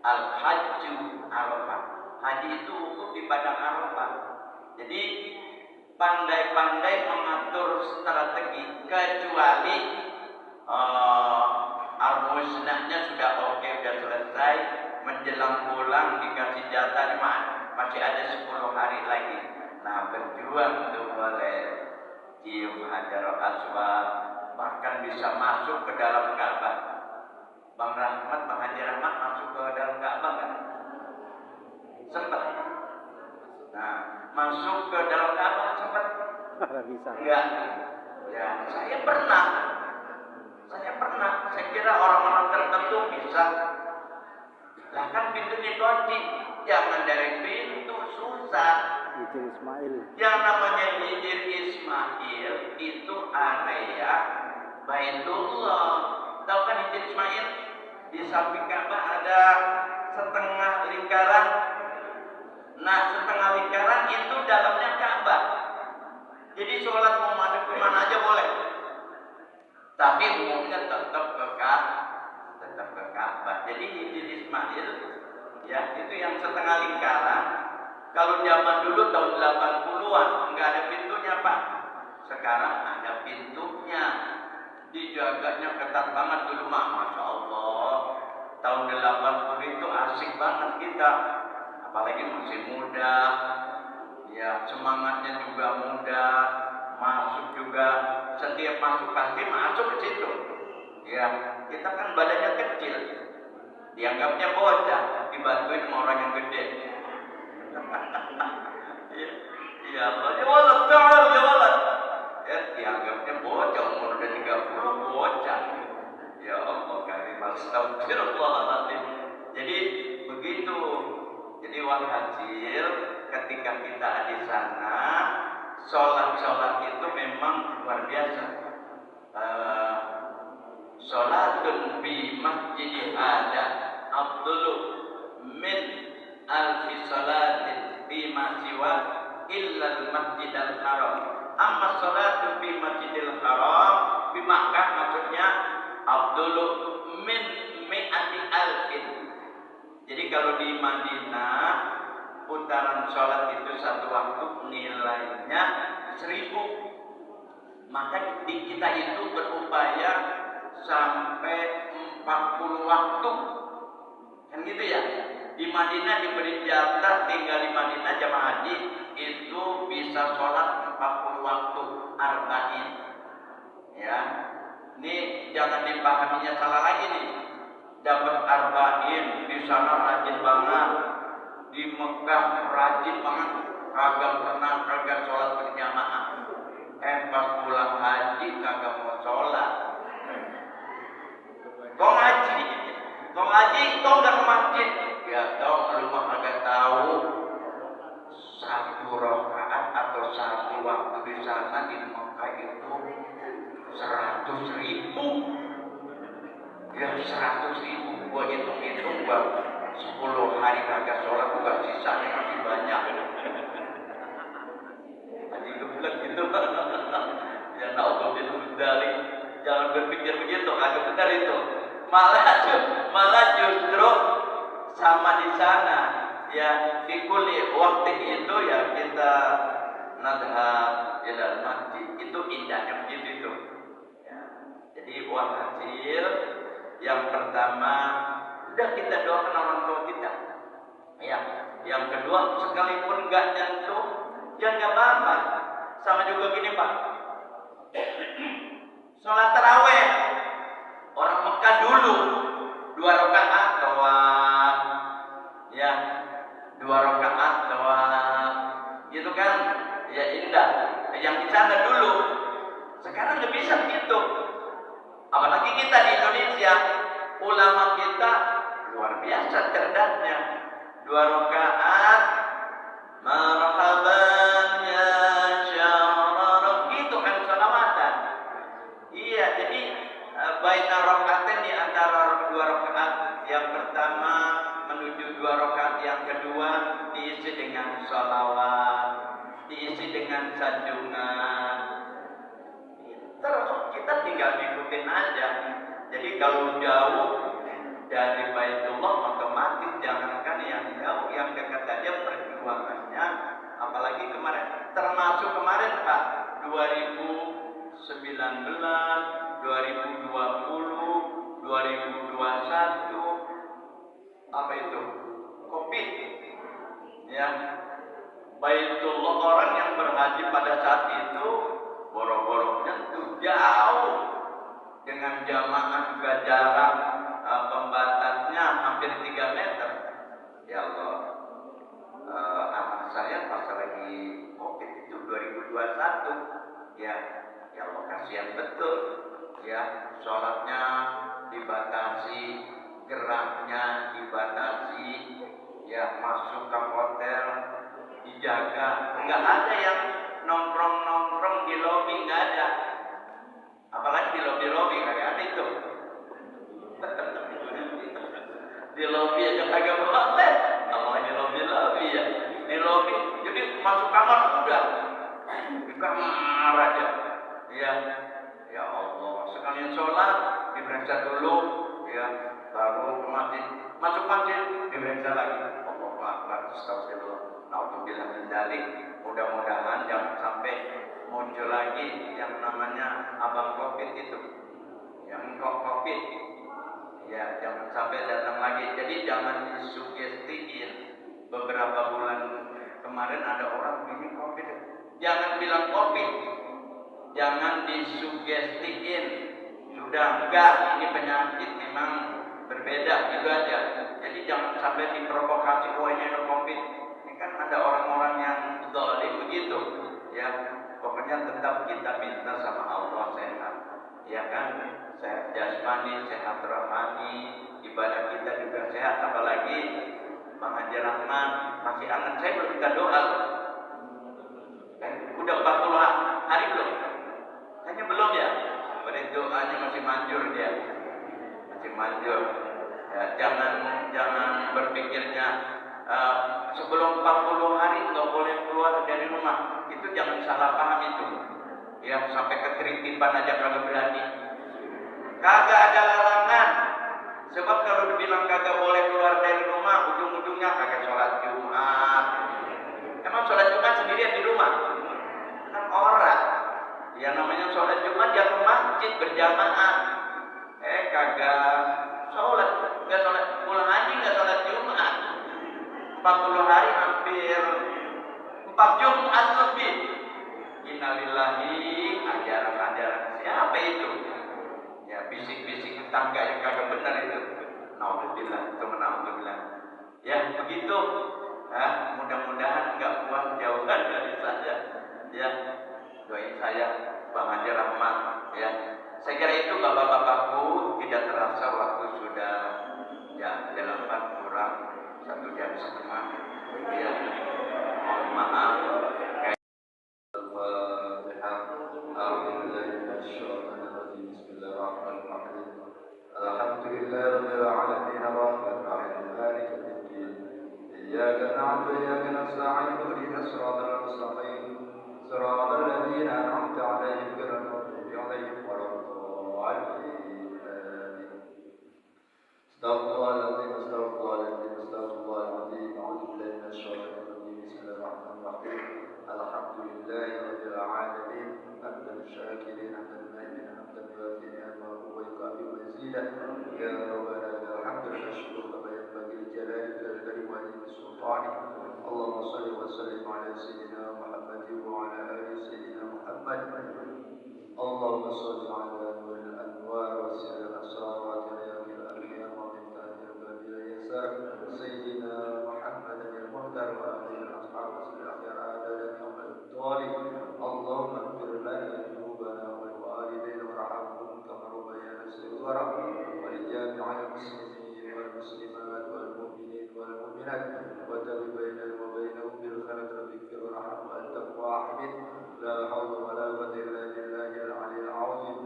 Al-hajju Arafah. Haji itu wukuf di padang Arafah. Jadi pandai-pandai mengatur strategi, kecuali al-musnahnya sudah oke, sudah selesai, menjelang pulang dikasih jatah masih ada 10 hari lagi. Nah, berjuang tuh boleh cium Hajar Aswad, bahkan bisa masuk ke dalam Ka'bah. Bang Haji Rahmat masuk ke dalam Ka'bah kan? Sempat. Nah, masuk ke dalam Ka'bah sempat? Bisa. Enggak. Ya, saya pernah. Saya kira orang-orang tertentu bisa. Lah kan pintu dikunci. Jangan dari pintu, susah. Hijir Ismail. Yang namanya Hijir Ismail itu area Baitullah. Tahu kan Hijir Ismail? Di samping Ka'bah ada setengah lingkaran. Nah, setengah lingkaran itu dalamnya Ka'bah. Jadi sholat mau madep kemana aja boleh. Tapi umumnya tetap ke Ka'bah. Jadi Hijir Ismail ya itu yang setengah lingkaran. Kalau zaman dulu tahun 80-an enggak ada pintunya, Pak. Sekarang ada pintunya. Dijaganya ketat banget dulu, Mak. Masya Allah. Tahun 80 itu asik banget kita. Apalagi masih muda. Ya, semangatnya juga muda. Masuk juga. Setiap masuk pasti masuk ke situ. Ya, kita kan badannya kecil. Dianggapnya bocah, dibantuin sama orang yang gede. Ya Allah, ya Allah. Ya, dianggapnya bocah, umur udah 30, bocah. Ya Allah, karim astagfirullahaladzim. Jadi begitu. Jadi wal hajir, ketika kita di sana, sholat itu memang luar biasa. Sholatun bi masjid ada afdalu min alfi sholatin bi siwa illa al-masjid al-haram. Amma sholatu bi masjidil haram bi Makkah maksudnya afdalu min mi'ati alfin. Jadi kalau di Madinah putaran sholat itu satu waktu nilainya 1000. Maka di kita itu berupaya sampai 40 waktu. Kan gitu ya. Di Madinah diberi jatah tinggal di Madinah jamaah haji itu bisa sholat 40 waktu arba'in. Ya. Ini jangan dipahaminya salah lagi nih. Dapat arba'in di sana rajin banget. Di Mekah rajin banget. kagak sholat berjamaah. Pas pulang haji kagak mau sholat. Kau ngaji, kau nggak ke masjid. Ya dong, lu mah kagak tahu. Satu rakaat atau satu waktu di sana di Mekah itu 100.000. Ya 100.000. Gua hitung-hitung gua 10 hari kagak sholat, gua sisanya masih banyak. Haji geblek gitu. Ya naudzubillah, jangan berpikir begitu, kagak benar itu. Malah justru sama di sana. Ya fikuli waktu itu ya kita nadhab ilal masjid, itu indahnya begitu itu. Ya. Jadi uang hasil yang pertama udah kita doakan orang tua kita. Ya, yang kedua sekalipun nggak nyentuh, ya nggak apa-apa. Sama juga gini Pak, sholat taraweh orang Mekah dulu 2 rakaat doang, ya 2 rakaat doang, gitu kan? Ya indah. Yang di sana dulu, sekarang nggak bisa begitu. Apalagi kita di Indonesia, ulama kita luar biasa cerdasnya. 2 rakaat, marhaban ya syararah, gitu kan sholawatan. Iya, jadi baina rakaatain, di antara 2 rakaat yang pertama menuju 2 rakaat yang kedua diisi dengan sholawat, diisi dengan sanjungan. Terus kita tinggal ngikutin aja. Jadi kalau jauh dari Baitullah otomatis jangankan yang jauh, yang dekat aja perjuangannya. Apalagi kemarin, termasuk kemarin Pak, 2019, 2020, 2021, apa itu? Covid. Ya. Baitullah, orang yang berhaji pada saat itu boro-boronya tuh jauh, dengan jamaah juga jarak pembatasnya hampir 3 meter. Ya Allah, anak saya pas lagi Covid itu 2021, ya Allah kasihan betul. Ya, sholatnya dibatasi, geraknya dibatasi, ya masuk ke hotel dijaga, nggak ada yang nongkrong di lobi, nggak ada. Apalagi di lobi kagak ada itu. Di lobi aja kagak boleh, apalagi lobi ya. Di lobi, jadi masuk kamar udah di kamar aja. Ya Allah, sekalian sholat diperiksa dulu, ya baru ke masjid. Masuk masjid diperiksa lagi. Allahu Akbar, astagfirullah. Naudzubillah min dzalik. Mudah-mudahan jangan sampai muncul lagi yang namanya abang Covid itu, yang Covid. Ya, jangan sampai datang lagi. Jadi jangan disugestiin. Beberapa bulan kemarin ada orang ini Covid. Jangan bilang Covid. Jangan disugestiin. Sudah enggak, ini penyakit memang berbeda gitu aja. Jadi jangan sampai diprovokasi, oh ini ada Covid. Ini kan ada orang-orang yang zalim begitu. Ya, pokoknya tetap kita minta sama Allah sehat. Ya kan? Sehat jasmani, sehat rohani, ibadah kita juga sehat. Apalagi Bang Haji Rahman masih anak saya belum minta doa loh. Udah 40 hari belum? Kayaknya belum ya. Berarti doanya masih manjur dia, masih manjur. Ya, jangan berpikirnya sebelum 40 hari nggak boleh keluar dari rumah. Itu jangan salah paham itu. Ya, sampai keteritiban aja kagak berani. Kagak ada larangan. Sebab kalau dibilang kagak boleh keluar dari rumah, ujung-ujungnya kagak sholat Jumat. Emang sholat Jumat sendirian di rumah? Kan orang yang namanya sholat Jumat dia ke masjid berjamaah. Kagak sholat, nggak sholat, pulang haji nggak sholat Jumat. 40 hari hampir 4 Jumat lebih. Innalillahi, ajaran-ajaran siapa itu? Ya, bisik-bisik tetangga yang kagak benar itu. Naudzubillah, itu naudzubillah. Ya, begitu. Mudah-mudahan nggak puas jawaban dari saya. Ya, doain saya Pak Haji Rahmat. Ya, saya kira itu bapak-bapakku, tidak terasa waktu sudah jam 8 kurang 1 jam setengah. Ya, mohon maaf. الحمد لله رب العالمين الرحمن الرحيم مالك يوم الدين إياك نعبد وإياك نستعين اهدنا الصراط المستقيم صراط الذين أنعمت عليهم غير المغضوب عليهم ولا الضالين آمين استغفر الله العظيم استغفر الله العظيم استغفر الله العظيم أعوذ بالله من الشيطان الرجيم بسم الله الرحمن الرحيم الحمد لله رب العالمين حمدا الشاكرين حمدا النائمين حمدا يوافي نعمه ويكافئ مزيدا يا ربنا لك الحمد نشكرك كما ينبغي لجلالك الكريم وعظيم سلطانك اللهم صل وسلم على سيدنا محمد وعلى ال سيدنا محمد اللهم صل على نور الانوار وسر الاسرار وترياق الاخيار ومفتاح الباب اليسار سيدنا محمد المهتر واله الاصحاب وسر الاخيار عدد يوم الضالين اللهم اغفر لنا ذنوبنا والوالدين وارحمهم كما ربيانا صغارا ولجامع المسلمين والمسلمات والمؤمنين والمؤمنات وتب بيننا وبينهم بالخير رب اغفر وارحم وانت الراحمين لا حول ولا قوه الا بالله العلي العظيم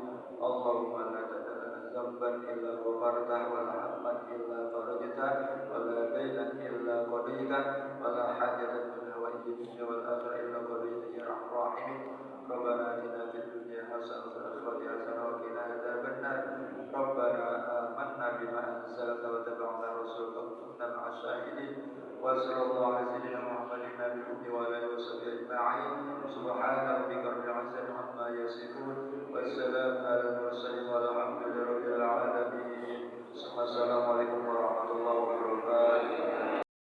اللهم لا تدع لنا ذنبا الا غفرته ولا هما الا فرجته ولا دينا الا قضيته ولا حاجه من هوائج الدنيا والاخره الا قضيته يا ارحم الراحمين ربنا اتنا في الدنيا حسنه وفي الاخره حسنه وقنا عذاب النار ربنا آمنا بما أنزلت واتبعنا رسولك وكنا مع الشاهدين وصلى الله على سيدنا محمد النبي الأمي وعلى آله وصحبه أجمعين سبحان ربك رب العزة عما يصفون والسلام على المرسلين